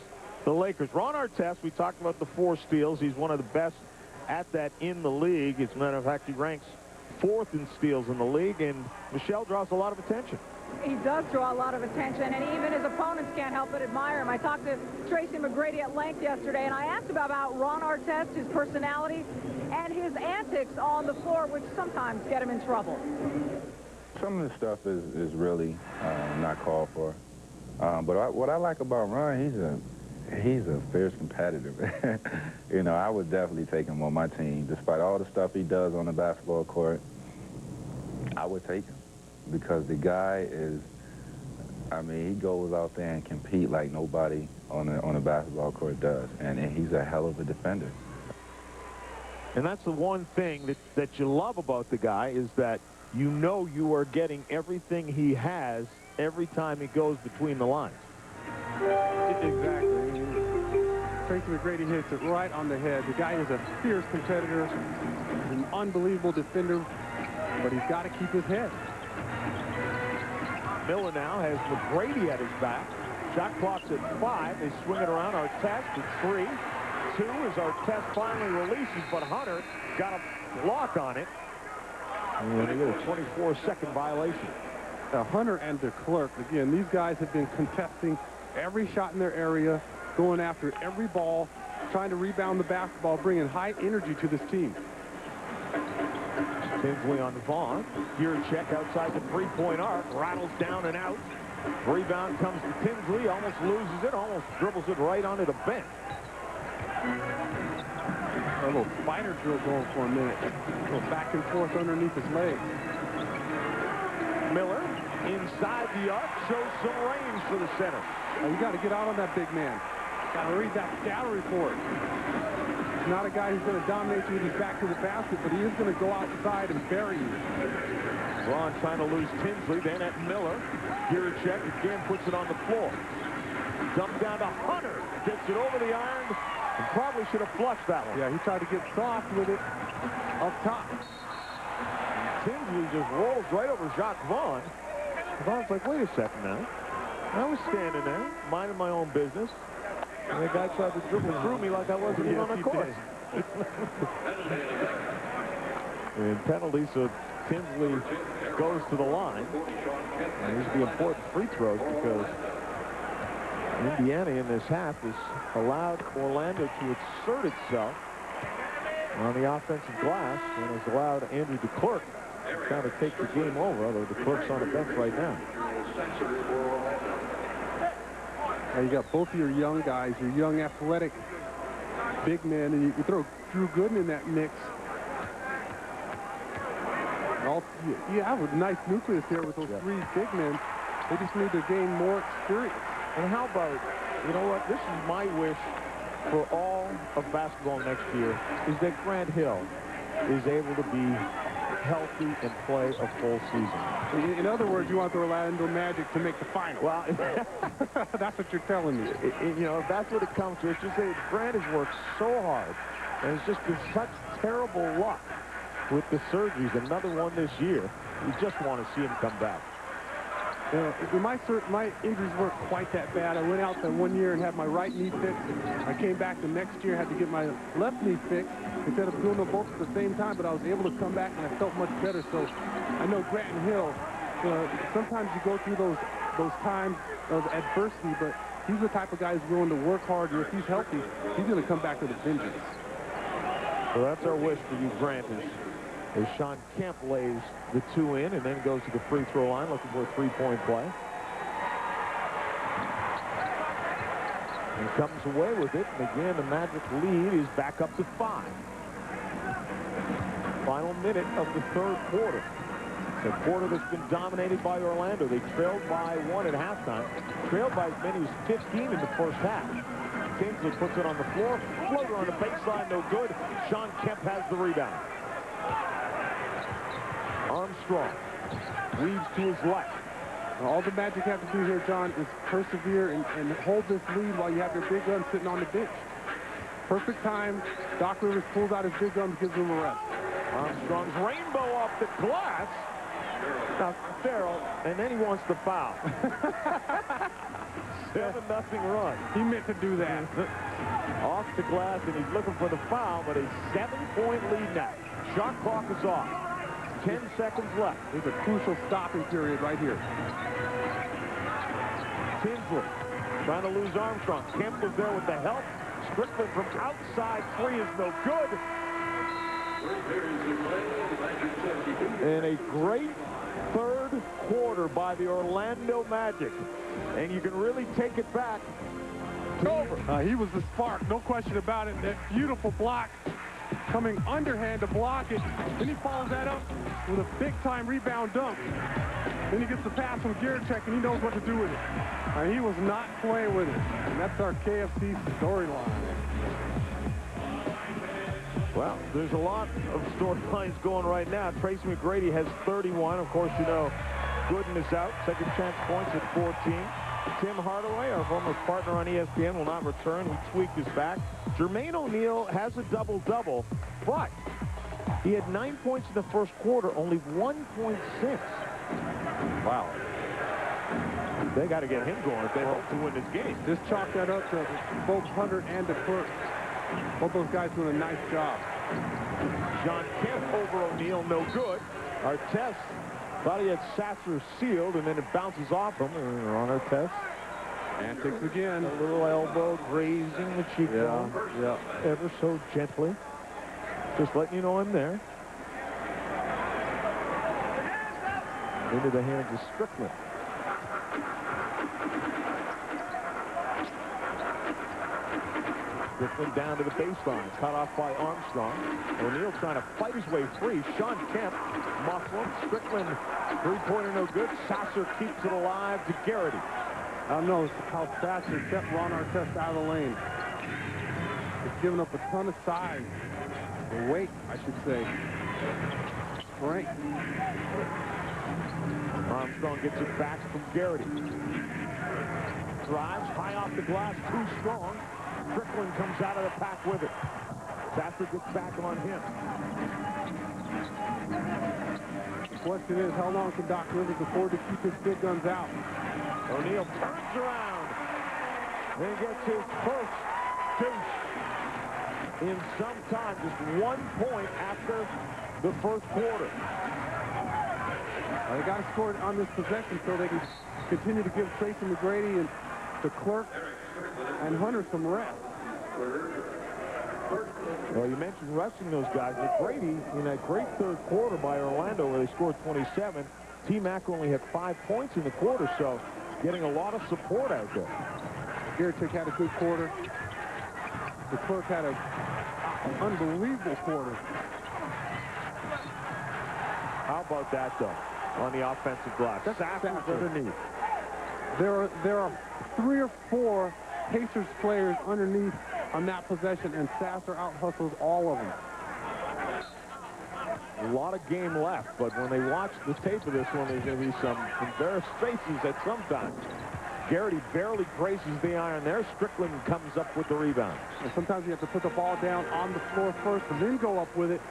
the Lakers. Ron Artest, we talked about the 4 steals. He's one of the best at that in the league. As a matter of fact, he ranks 4th in steals in the league, and Michelle draws a lot of attention. He does draw a lot of attention, and even his opponents can't help but admire him. I talked to Tracy Mcgrady at length yesterday, and I asked him about Ron Artest, his personality, and his antics on the floor, which sometimes get him in trouble. Some of the stuff is really not called for. But what I like about Ron, he's a fierce competitor. You know, I would definitely take him on my team. Despite all the stuff he does on the basketball court, I would take him. Because the guy is, I mean, he goes out there and compete like nobody on a basketball court does. And he's a hell of a defender. And that's the one thing that you love about the guy, is that you know you are getting everything he has every time he goes between the lines. Exactly. Tracy Mcgrady hits it right on the head. The guy is a fierce competitor, an unbelievable defender, but he's got to keep his head. Miller now has Mcgrady at his back. Shot clock's at 5. They swing it around. Artest at 3. 2 as Artest finally releases, but Hunter got a lock on it. And they get a 24-second violation. Hunter and DeClerc, again, these guys have been contesting every shot in their area, going after every ball, trying to rebound the basketball, bringing high energy to this team. Tinsley on Vaughn. Check outside the 3-point arc. Rattles down and out. Rebound comes to Tinsley. Almost loses it. Almost dribbles it right onto the bench. A little spider drill going for a minute. A little back and forth underneath his legs. Miller inside the arc shows some range for the center. You got to get out on that big man. Got to read that scatter report. He's not a guy who's going to dominate you with his back to the basket, but he is going to go outside and bury you. Ron trying to lose Tinsley, then at Miller. Check again puts it on the floor. Dumped down to Hunter. Gets it over the iron. And probably should have flushed that one. Yeah, he tried to get soft with it up top. Tinsley just rolls right over Jacques Vaughn. Vaughn's like, wait a second now. I was standing there, minding my own business. And the guy tried to dribble through me like I wasn't even on the court. And penalty, so Tinsley goes to the line. And these are the important free throws because Indiana in this half has allowed Orlando to exert itself on the offensive glass and has allowed Andrew DeClerc to kind of take the game over, although DeClerc's on the bench right now. Now you got both of your young guys, your young athletic big men, and you throw Drew Gooden in that mix. You have a nice nucleus here with those 3 big men. They just need to gain more experience. And how about, you know what, this is my wish for all of basketball next year, is that Grant Hill is able to be healthy and play a full season. In other words, you want the Orlando Magic to make the final. Well, that's what you're telling me. You know, if that's what it comes to, it's just that Grant has worked so hard, and it's just been such terrible luck with the surgeries. Another one this year. You just want to see him come back. You know, my injuries weren't quite that bad. I went out that one year and had my right knee fixed. I came back the next year, had to get my left knee fixed instead of doing them both at the same time, but I was able to come back and I felt much better. So I know Grant Hill, sometimes you go through those times of adversity, but he's the type of guy who's willing to work hard, and if he's healthy, he's going to come back with a vengeance. So that's our wish for you, Grant, as Sean Kemp lays the 2 in and then goes to the free throw line looking for a 3-point play. And comes away with it, and again the Magic lead is back up to 5. Final minute of the 3rd quarter. The quarter that's been dominated by Orlando. They trailed by 1 at halftime. Trailed by as many as 15 in the first half. Tinsley puts it on the floor. Floater on the baseline, no good. Sean Kemp has the rebound. Armstrong weaves to his left. All the Magic have to do here, John, is persevere and hold this lead while you have your big gun sitting on the bench. Perfect time. Doc Rivers pulls out his big gun and gives him a rest. Armstrong's rainbow off the glass. Now, Farrell, and then he wants to foul. 7-0 run. He meant to do that. Off the glass, and he's looking for the foul, but a 7-point lead now. Shot clock is off. 10 seconds left. There's a crucial stopping period right here. Tinsley trying to lose Armstrong. Kemp was there with the help. Strickland from outside three is no good. And a great third quarter by the Orlando Magic. And you can really take it back. Over. He was the spark, no question about it. That beautiful block coming underhand to block it. Then he follows that up with a big-time rebound dunk. Then he gets the pass from Gierczek, and he knows what to do with it. He was not playing with it. And that's our KFC storyline. Well, there's a lot of storylines going right now. Tracy McGrady has 31. Of course, you know, Gooden is out. Second chance points at 14. Tim Hardaway, our former partner on ESPN, will not return. He tweaked his back. Jermaine O'Neal has a double-double, but he had 9 points in the first quarter, only 1.6. Wow. They got to get him going if they hope to win this game. Just chalk that up to both Hunter and the Clerk. Both those guys doing a nice job. John Kemp over O'Neal, no good. Artest thought he had Sasser sealed, and then it bounces off him. On Artest. Antics again. A little elbow grazing the cheekbone. Yeah. Ever so gently. Just letting you know I'm there. Into the hands of Strickland. Strickland down to the baseline. Cut off by Armstrong. O'Neal trying to fight his way free. Sean Kemp muscling. Strickland, three-pointer no good. Sasser keeps it alive to Garrity. I don't know how Sasser kept Ron Artest out of the lane. He's giving up a ton of size. Or weight, I should say. Strength. Armstrong gets it back from Garrity. Drives high off the glass, too strong. Strickland comes out of the pack with it. Sasser gets back on him. The question is, how long can Doc Rivers afford to keep his big guns out? O'Neal turns around and gets his first deuce in some time. Just 1 point after the first quarter. They got to score on this possession so they can continue to give Tracy McGrady and the Clerk and Hunter some rest. Well, you mentioned resting those guys. McGrady, in that great third quarter by Orlando where they scored 27, T-Mac only had 5 points in the quarter, so getting a lot of support out there. Gierczek had a good quarter. The Clerk had an unbelievable quarter. How about that, though, on the offensive glass? Sasser's underneath. There are 3 or 4 Pacers players underneath on that possession, and Sasser out-hustles all of them. A lot of game left, but when they watch the tape of this one, there's going to be some embarrassed faces at some time. Garrity barely graces the iron there. Strickland comes up with the rebound. And sometimes you have to put the ball down on the floor first and then go up with it.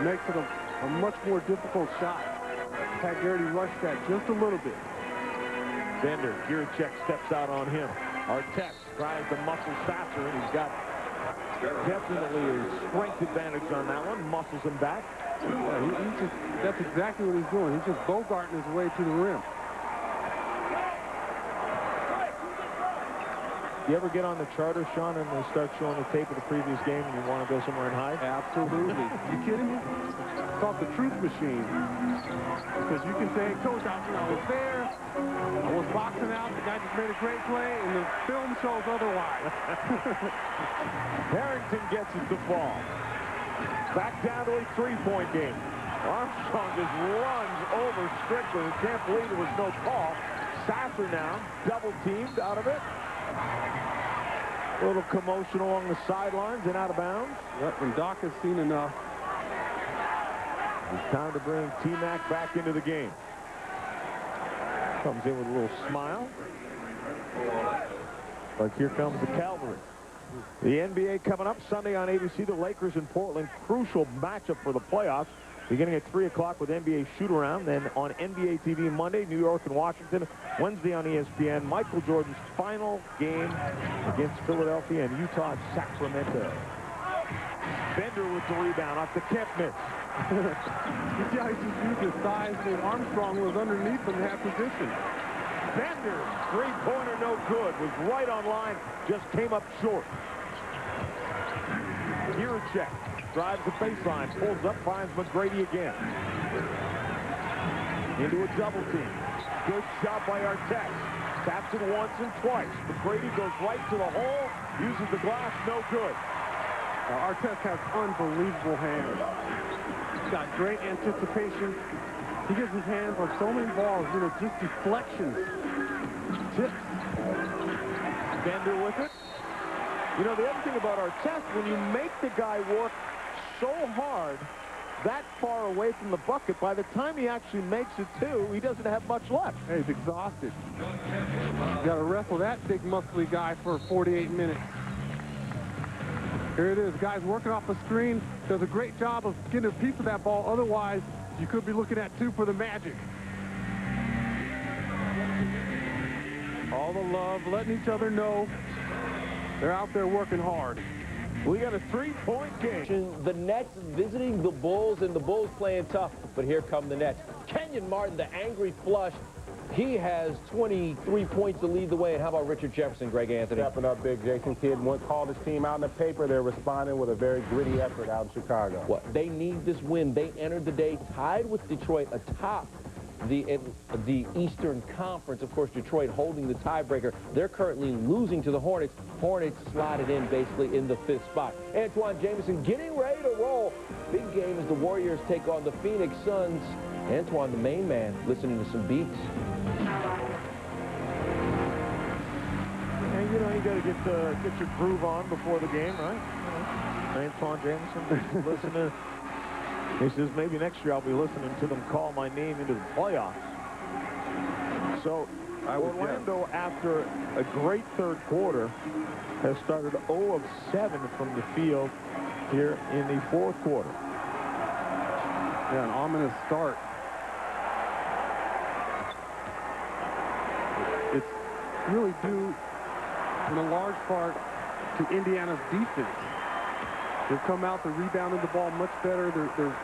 Makes it a much more difficult shot. Had Garrity rush that just a little bit. Bender, Gierczek steps out on him. Artest tries to muscle Sasser, and he's got definitely a strength advantage on that one. Muscles him back. Yeah, that's exactly what he's doing. He's just bogarting his way to the rim. You ever get on the charter, Sean, and they start showing the tape of the previous game and you want to go somewhere and hide? Absolutely. You kidding me? It's called the truth machine. Because you can say, Coach, I was there. I was boxing out. The guy just made a great play, and the film shows otherwise. Harrington gets it to fall. Back down to a three-point game. Armstrong just runs over Strickland. Can't believe there was no call. Sasser now double-teamed out of it. A little commotion along the sidelines and out of bounds. Yep, and Doc has seen enough. It's time to bring T-Mac back into the game. Comes in with a little smile. But here comes the cavalry. The NBA coming up Sunday on ABC. The Lakers in Portland. Crucial matchup for the playoffs. Beginning at 3 o'clock with NBA shoot-around. Then on NBA TV Monday, New York and Washington. Wednesday on ESPN, Michael Jordan's final game against Philadelphia and Utah at Sacramento. Bender with the rebound off the tip miss. You see how he just used his size, and Armstrong was underneath him in that position. Bender, three-pointer no good, was right on line, just came up short. Jiricek drives the baseline, pulls up, finds Mcgrady again. Into a double team. Good shot by Artest. Taps it once and twice. Mcgrady goes right to the hole, uses the glass, no good. Artest has unbelievable hands. He's got great anticipation. He gets his hands on so many balls, you know, just deflections, tips. Bender with it. You know, the other thing about Artest, when you make the guy work so hard, that far away from the bucket, by the time he actually makes it too, he doesn't have much left. Hey, he's exhausted. You got to wrestle that big, muscly guy for 48 minutes. Here it is. Guy's working off the screen. Does a great job of getting a piece of that ball. Otherwise, you could be looking at 2 for the Magic. All the love, letting each other know they're out there working hard. We got a 3-point game. The Nets visiting the Bulls, and the Bulls playing tough, but here come the Nets. Kenyon Martin, the angry flush. He has 23 points to lead the way. And how about Richard Jefferson, Greg Anthony? Stepping up big. Jason Kidd once called his team out in the paper. They're responding with a very gritty effort out in Chicago. Well, they need this win. They entered the day tied with Detroit atop the Eastern Conference. Of course, Detroit holding the tiebreaker. They're currently losing to the Hornets. Hornets slotted in basically in the 5th spot. Antoine Jameson getting ready to roll. Big game as the Warriors take on the Phoenix Suns. Antoine, the main man, listening to some beats. And you know, you got to get your groove on before the game, right? You know, Antoine Jameson, listen to. He says maybe next year I'll be listening to them call my name into the playoffs. So Orlando, after a great third quarter, has started 0 of 7 from the field here in the 4th quarter. Yeah, an ominous start. It's really due in a large part to Indiana's defense. They've come out, they're rebounding the ball much better. They're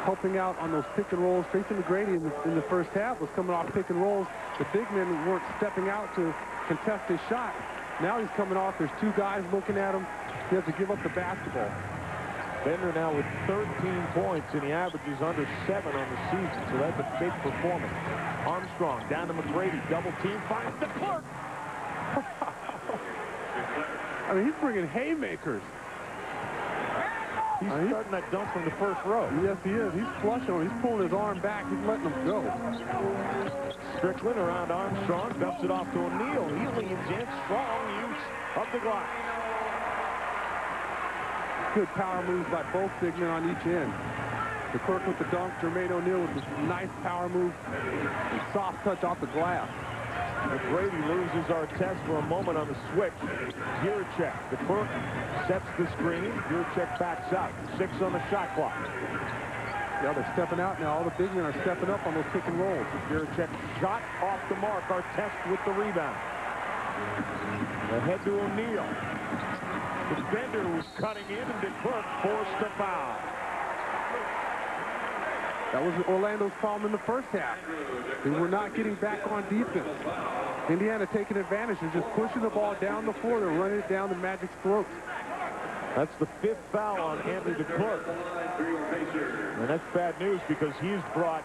helping out on those pick and rolls. Tracy Mcgrady in the first half was coming off pick and rolls. The big men weren't stepping out to contest his shot. Now he's coming off. There's 2 guys looking at him. He has to give up the basketball. Bender now with 13 points, and he averages under 7 on the season, so that's a big performance. Armstrong down to Mcgrady, double team, finds the clerk. I mean, he's bringing haymakers. He's starting that dunk from the first row. Yes, he is. He's flushing him. He's pulling his arm back. He's letting him go. Strickland around Armstrong, dumps it off to O'Neal. He leans in, strong use of the glass. Good power moves by both big men on each end. The Clerk with the dunk, Jermaine O'Neal with this nice power move and soft touch off the glass. Mcgrady loses Artest for a moment on the switch. Jiricek, the Clerk sets the screen. Jiricek backs out. 6 on the shot clock. Yeah, they're stepping out now. All the big men are stepping up on those pick and rolls. Jiricek shot off the mark. Artest with the rebound. Ahead to O'Neal. The Bender was cutting in, and the Clerk forced a foul. That was Orlando's problem in the first half. They were not getting back on defense. Indiana taking advantage. They're just pushing the ball down the floor. They're running it down the Magic's throats. That's the 5th foul on Anthony DeClerc. And that's bad news because he's brought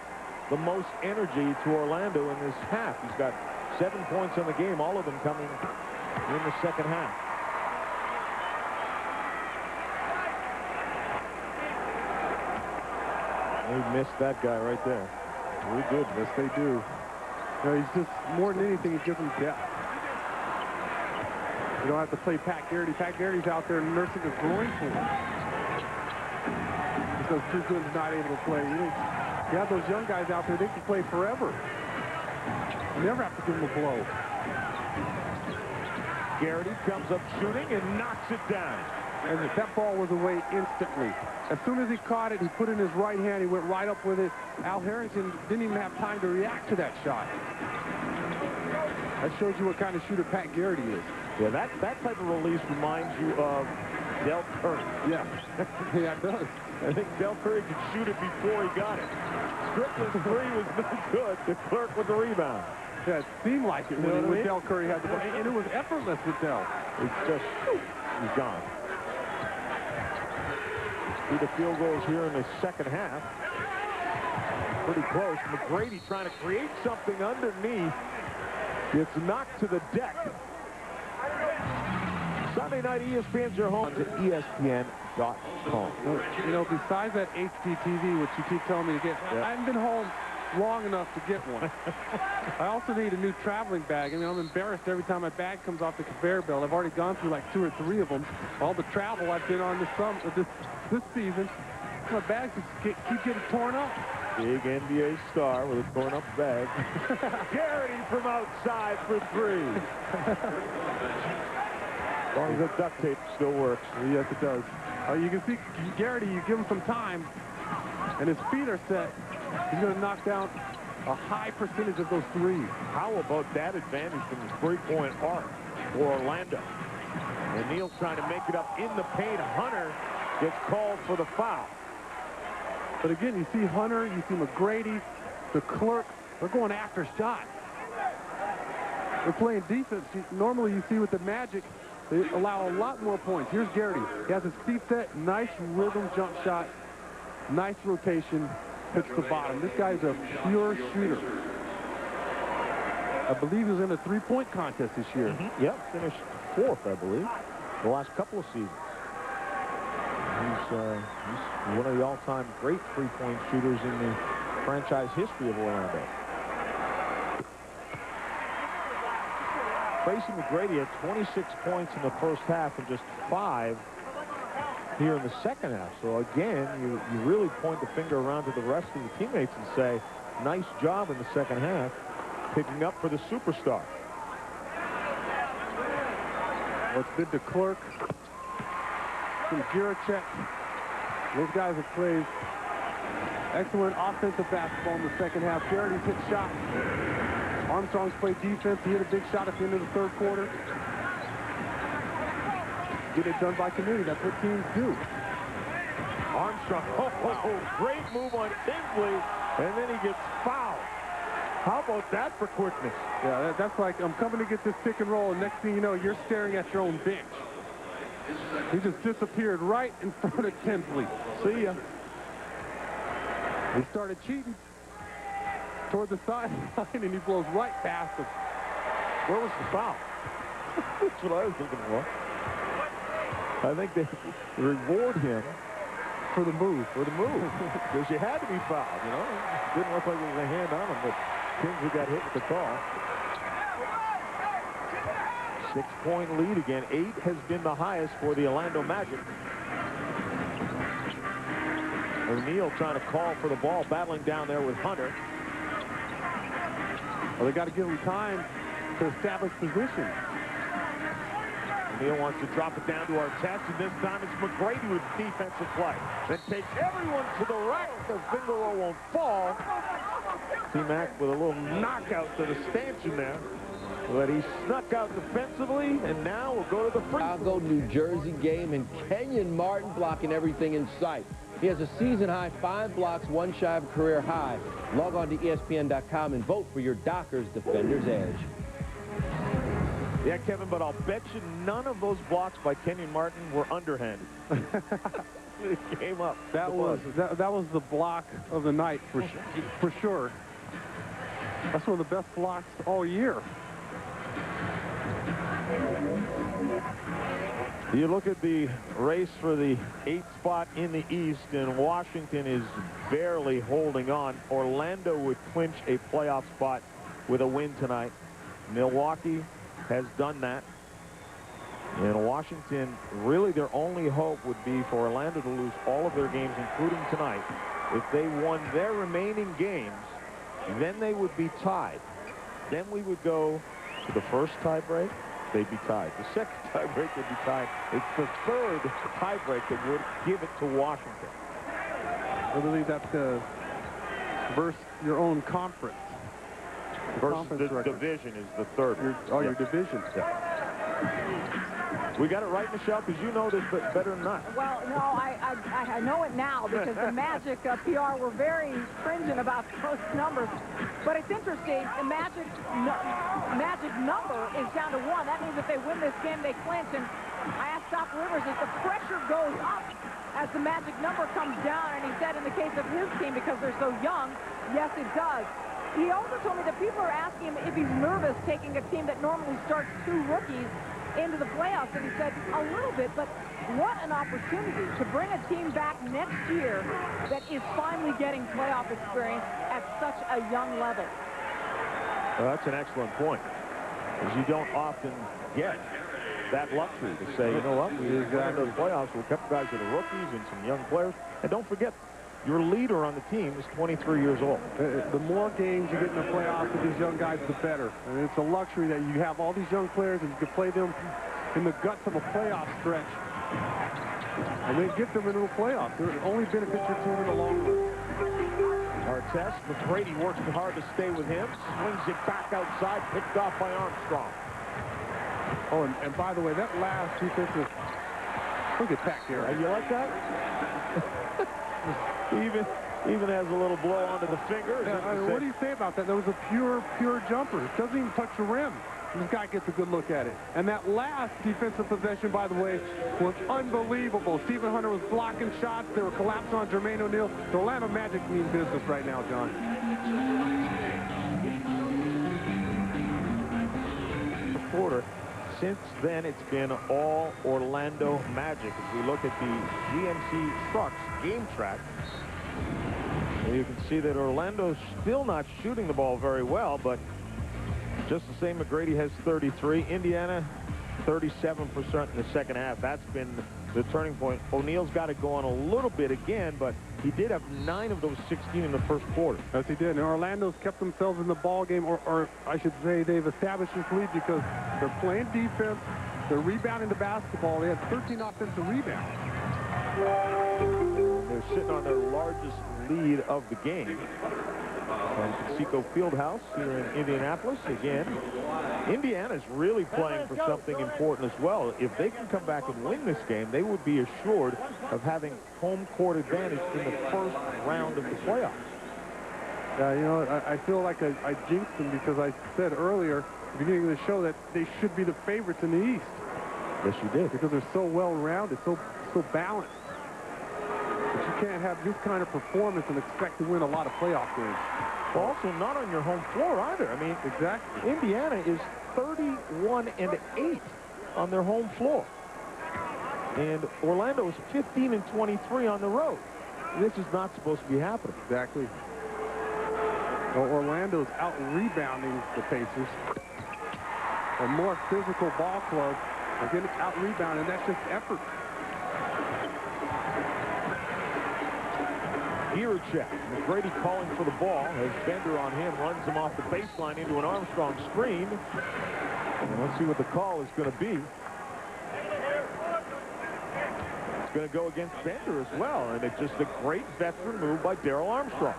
the most energy to Orlando in this half. He's got 7 points on the game, all of them coming in the second half. They missed that guy right there. We did. Yes, they do. You know, he's just, more than anything, he gives them depth. You don't have to play Pat Garrity. Pat Garrity's out there nursing a groin for him. Because Drew Gooden's not able to play. You have those young guys out there, they can play forever. You never have to give them a blow. Garrity comes up shooting and knocks it down. and that ball was away instantly. As soon as he caught it, he put it in his right hand. He went right up with it. Al Harrington didn't even have time to react to that shot. That shows you what kind of shooter Pat Garrity is. Yeah, that type of release reminds you of Del Curry. Yeah, yeah, it does. I think Del Curry could shoot it before he got it. Strickland's three was no good. The Clerk with the rebound. Yeah, it seemed like it when Del Curry had the ball. And it was effortless with Del. It's just, he's gone. See the field goals here in the second half. Pretty close. Mcgrady trying to create something underneath. Gets knocked to the deck. Sunday night ESPN's your home to ESPN.com. You know, besides that HDTV, which you keep telling me to get, I haven't been home long enough to get one. I also need a new traveling bag. I mean, I'm embarrassed every time my bag comes off the conveyor belt. I've already gone through like 2 or 3 of them. All the travel I've been on this season, my bags just keep getting torn up. Big NBA star with a torn up bag. Garrity from outside for 3. As long as the duct tape still works. Yes, it does. You can see Garrity, you give him some time, and his feet are set. He's going to knock down a high percentage of those 3s. How about that advantage from the three-point arc for Orlando? And Neal's trying to make it up in the paint. Hunter gets called for the foul. But again, you see Hunter, you see Mcgrady, the Clerk, they're going after shots. They're playing defense. Normally you see with the Magic, they allow a lot more points. Here's Garrity. He has his feet set, nice rhythm jump shot, nice rotation, hits the bottom. This guy's a pure shooter. I believe he was in a 3-point contest this year. Yep, finished 4th, I believe, the last couple of seasons. He's one of the all-time great three-point shooters in the franchise history of Orlando. Tracy Mcgrady had 26 points in the first half and just 5 here in the second half. So again, you really point the finger around to the rest of the teammates and say, nice job in the second half, picking up for the superstar. Well, it's been the Clerk, some Giracek. Those guys have played excellent offensive basketball in the second half. Garrity's hit shots. Armstrong's played defense. He hit a big shot at the end of the third quarter. Get it done by committee. That's what teams do. Armstrong, great move on Tinsley, and then he gets fouled. How about that for quickness? Yeah, that's like, I'm coming to get this pick and roll, and next thing you know, you're staring at your own bench. He just disappeared right in front of Tinsley. See ya. He started cheating toward the sideline, and he blows right past him. Where was the foul? That's what I was looking for. I think they reward him for the move. Because you had to be fouled, you know. It didn't look like it was a hand on him, but Tinsley got hit with the call. 6-point lead again. 8 has been the highest for the Orlando Magic. O'Neal trying to call for the ball, battling down there with Hunter. Well, they got to give him time to establish position. O'Neal wants to drop it down to Artest, and this time it's Mcgrady with defensive play. Then takes everyone to the rack. The finger roll won't fall. T-Mac with a little knockout to the stanchion there. But he snuck out defensively, and now we'll go to the free. Chicago, New Jersey game, and Kenyon Martin blocking everything in sight. He has a season-high 5 blocks, 1 shy of career high. Log on to ESPN.com and vote for your Dockers Defender's Edge. Yeah, Kevin, but I'll bet you none of those blocks by Kenyon Martin were underhanded. It came up. That was the block of the night for sure. That's one of the best blocks all year. You look at the race for the 8th spot in the East, and Washington is barely holding on. Orlando would clinch a playoff spot with a win tonight. Milwaukee has done that. And Washington, really their only hope would be for Orlando to lose all of their games, including tonight. If they won their remaining games, then they would be tied. Then we would go to the first tie break, they'd be tied. The second tiebreak would be tied. It's the third tiebreak that would give it to Washington. I believe that's versus your own conference. Versus the division is the third. Your division. We got it right, Michelle, because you know this better than us. Well, no, I know it now because the Magic PR were very stringent about those numbers. But it's interesting. The Magic number is down to 1. That means if they win this game, they clinch. And I asked Doc Rivers if the pressure goes up as the Magic number comes down. And he said in the case of his team, because they're so young, yes, it does. He also told me that people are asking him if he's nervous taking a team that normally starts 2 rookies into the playoffs, and he said a little bit, but what an opportunity to bring a team back next year that is finally getting playoff experience at such a young level. Well, that's an excellent point, because you don't often get that luxury to say, you know what, we got those playoffs, we'll keep guys that are rookies and some young players, and don't forget, your leader on the team is 23 years old. The more games you get in the playoffs with these young guys, the better. And it's a luxury that you have all these young players and you can play them in the guts of a playoff stretch. And then get them into the playoffs. It only benefits your team in the long run. Artest, Mcgrady works hard to stay with him, swings it back outside, picked off by Armstrong. Oh, and by the way, that last defensive, look at back there. You like that? Even has a little blow onto the finger. What do you say about that? That was a pure jumper. It doesn't even touch the rim. This guy gets a good look at it. And that last defensive possession, by the way, was unbelievable. Stephen Hunter was blocking shots. They were collapsing on Jermaine O'Neal. The Orlando Magic mean business right now, John. Quarter. Since then, it's been all Orlando Magic. As we look at the GMC Trucks game track, and you can see that Orlando's still not shooting the ball very well, but just the same, Mcgrady has 33. Indiana, 37% in the second half. That's been the turning point. O'Neal's got it going a little bit again, but he did have 9 of those 16 in the first quarter. Yes, he did. And Orlando's kept themselves in the ball game, or I should say they've established this lead because they're playing defense, they're rebounding the basketball. They had 13 offensive rebounds. They're sitting on their largest lead of the game. From Conseco Fieldhouse here in Indianapolis. Again, Indiana's really playing for something important as well. If they can come back and win this game, they would be assured of having home court advantage in the first round of the playoffs. Yeah, you know, I feel like I jinxed them because I said earlier, at the beginning of the show, that they should be the favorites in the East. Yes, you did. Because they're so well-rounded, so balanced. But you can't have this kind of performance and expect to win a lot of playoff games. Also, not on your home floor either. I mean, exactly. Indiana is 31-8 on their home floor. And Orlando is 15-23 on the road. This is not supposed to be happening. Exactly. Well, Orlando's out-rebounding the Pacers. A more physical ball club. They're getting out-rebounded, and that's just effort. Check. Mcgrady calling for the ball. Has Bender on him, runs him off the baseline into an Armstrong screen. And let's see what the call is going to be. It's going to go against Bender as well, and it's just a great veteran move by Darryl Armstrong.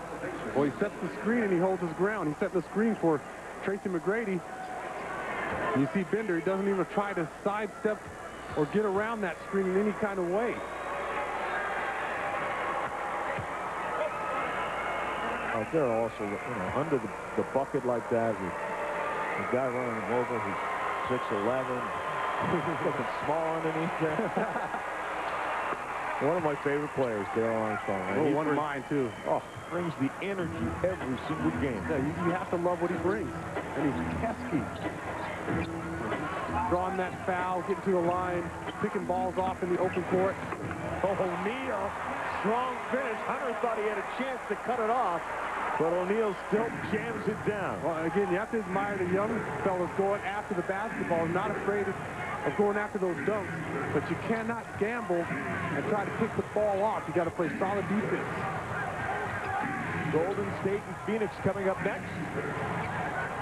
Well, he sets the screen and he holds his ground. He set the screen for Tracy Mcgrady. You see Bender, he doesn't even try to sidestep or get around that screen in any kind of way. They're also, you know, under the bucket like that with the guy running him over who's 6'11", looking small underneath there. One of my favorite players, Darryl Armstrong. Oh, one of mine too. Oh, brings the energy every single game. Yeah, you have to love what he brings, and he's pesky. Drawing that foul, getting to the line, picking balls off in the open court. Oh, O'Neal, strong finish. Hunter thought he had a chance to cut it off, but O'Neal still jams it down. Well, again, you have to admire the young fellas going after the basketball, not afraid of going after those dunks. But you cannot gamble and try to pick the ball off. You got to play solid defense. Golden State and Phoenix coming up next.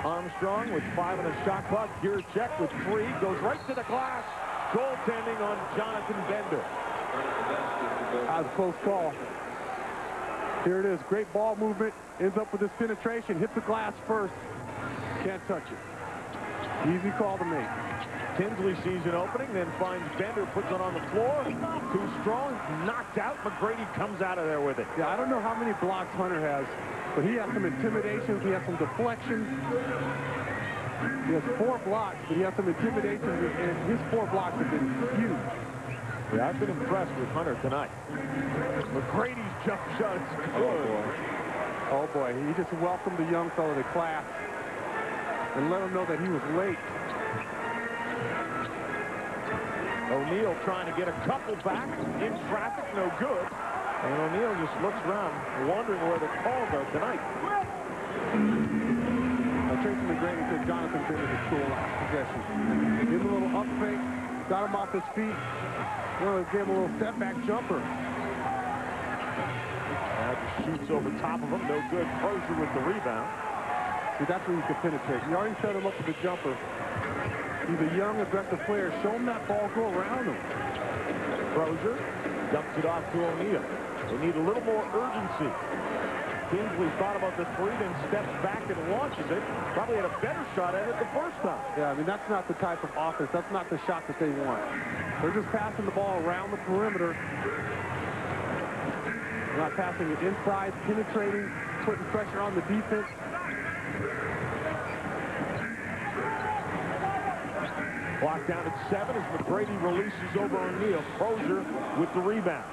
Armstrong with 5 on a shot clock. Gierczek with 3. Goes right to the glass. Goaltending on Jonathan Bender. That was a close call. Here it is. Great ball movement. Ends up with this penetration. Hits the glass first. Can't touch it. Easy call to make. Tinsley sees an opening, then finds Bender, puts it on the floor. Too strong, knocked out. Mcgrady comes out of there with it. Yeah, I don't know how many blocks Hunter has, but he has some intimidations. He has some deflections. He has 4 blocks, but he has some intimidations, and his 4 blocks have been huge. Yeah, I've been impressed with Hunter tonight. McGrady's jump shot is good. Oh, boy. He just welcomed the young fellow to class and let him know that he was late. O'Neal trying to get a couple back in traffic, no good. And O'Neal just looks around, wondering where the calls are tonight. Tracy Mcgrady said Jonathan Bender to score last possession. Give him a little up fake, got him off his feet. Well, gave him a little step back jumper. Just shoots over top of him, no good. Crozier with the rebound. See, that's where you can penetrate. You already set him up with the jumper. He's a young, aggressive player. Show him that ball go around him. Crozier dumps it off to O'Neal. They need a little more urgency. Tinsley thought about the 3, then steps back and launches it. Probably had a better shot at it the first time. Yeah, I mean, that's not the type of offense. That's not the shot that they want. They're just passing the ball around the perimeter. They're not passing it inside, penetrating, putting pressure on the defense. Clock down at 7 as McGrady releases over O'Neal. Crozier with the rebound.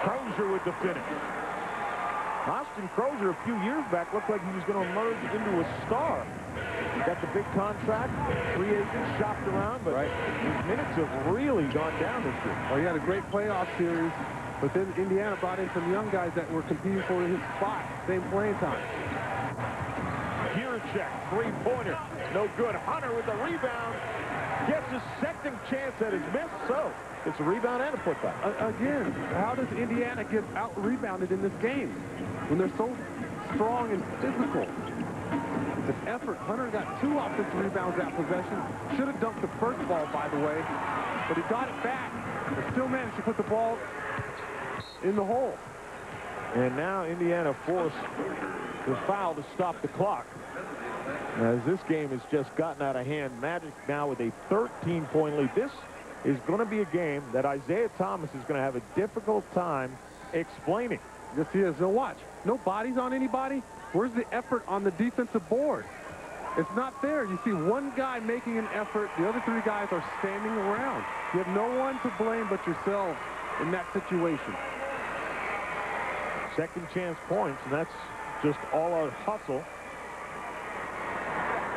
Crozier with the finish. Austin Crozier a few years back looked like he was going to emerge into a star. He got the big contract, free agent, shopped around, but his minutes have really gone down this year. Well, he had a great playoff series. But then Indiana brought in some young guys that were competing for his spot. Same playing time. Gierczek, 3-pointer. No good. Hunter with the rebound. Gets his second chance at his miss, so it's a rebound and a putback. Again, how does Indiana get out-rebounded in this game when they're so strong and physical? It's an effort. Hunter got 2 offensive rebounds that possession. Should have dunked the first ball, by the way, but he got it back and still managed to put the ball in the hole. And now Indiana forced the foul to stop the clock. As this game has just gotten out of hand, Magic now with a 13-point lead. This is going to be a game that Isaiah Thomas is going to have a difficult time explaining. Yes, he is. Now watch. No bodies on anybody. Where's the effort on the defensive board? It's not there. You see one guy making an effort. The other 3 guys are standing around. You have no one to blame but yourself in that situation. Second chance points, and that's just all out hustle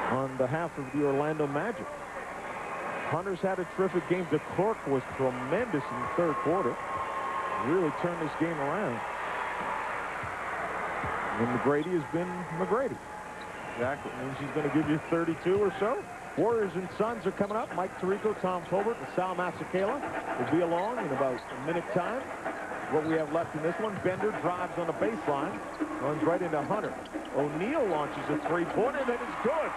on behalf of the Orlando Magic. Hunter's had a terrific game. DeClerk was tremendous in the 3rd quarter. Really turned this game around. And McGrady has been McGrady. Exactly. And she's going to give you 32 or so. Warriors and Suns are coming up. Mike Tirico, Tom Tolbert, and Sal Masekela will be along in about a minute time. What we have left in this one, Bender drives on the baseline, runs right into Hunter. O'Neal launches a 3-pointer, and it's good.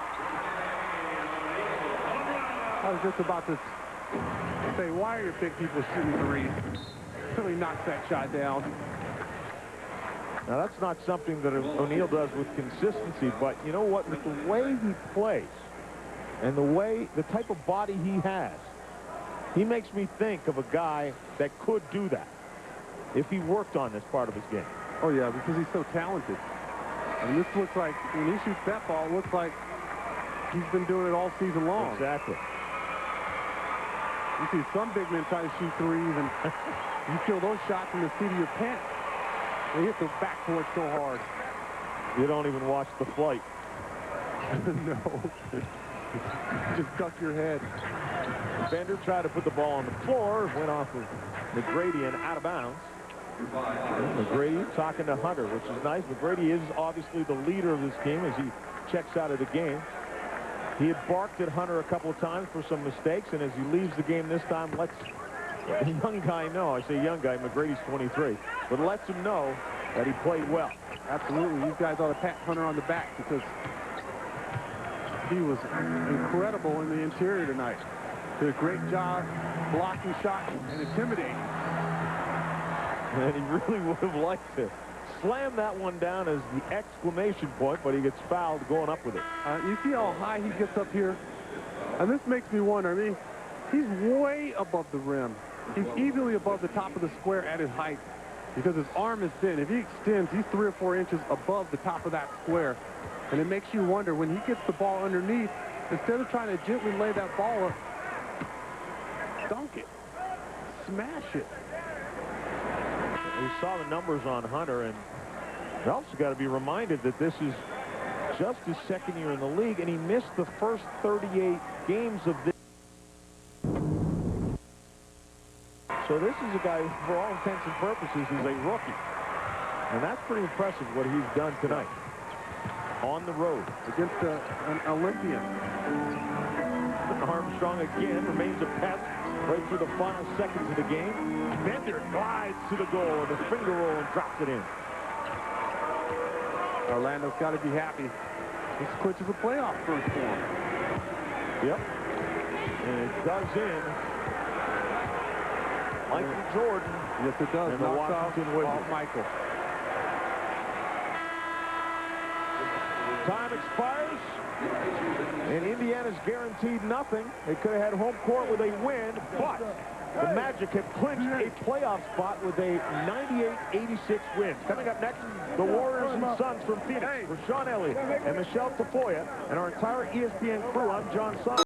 I was just about to say, why are your big people shooting 3s? Until he knocks that shot down. Now, that's not something that O'Neal does with consistency, but you know what? With the way he plays and the type of body he has, he makes me think of a guy that could do that if he worked on this part of his game. Oh, yeah, because he's so talented. And this looks like, when he shoots that ball, it looks like he's been doing it all season long. Exactly. You see some big men try to shoot 3s, and you feel those shots in the seat of your pants. They hit the backboard so hard. You don't even watch the flight. No. Just duck your head. Bender tried to put the ball on the floor, went off of McGrady and out of bounds. McGrady talking to Hunter, which is nice. McGrady is obviously the leader of this team as he checks out of the game. He had barked at Hunter a couple of times for some mistakes, and as he leaves the game this time, lets A young guy, no, I say young guy, Mcgrady's 23, but lets him know that he played well. Absolutely. These guys ought to pat Hunter on the back because he was incredible in the interior tonight. Did a great job blocking shots and intimidating. And he really would have liked to slam that one down as the exclamation point, but he gets fouled going up with it. You see how high he gets up here? And this makes me wonder, I mean, he's way above the rim. He's easily above the top of the square at his height because his arm is thin. If he extends, he's 3 or 4 inches above the top of that square. And it makes you wonder, when he gets the ball underneath, instead of trying to gently lay that ball up, dunk it, smash it. We saw the numbers on Hunter, and you also got to be reminded that this is just his second year in the league, and he missed the first 38 games of this. So this is a guy who, for all intents and purposes, is a rookie. And that's pretty impressive what he's done tonight. On the road. Against an Olympian. Armstrong again remains a pest right through the final seconds of the game. Bender glides to the goal with a finger roll and drops it in. Orlando's got to be happy. This clinches a playoff first for him. Yep. And it does in. Michael Jordan. Yes, it does. And the Washington Wizards. Michael. Time expires. And Indiana's guaranteed nothing. They could have had home court with a win, but the Magic have clinched a playoff spot with a 98-86 win. Coming up next, the Warriors and Suns from Phoenix. For Sean Elliott and Michelle Tafoya and our entire ESPN crew, I'm John Son.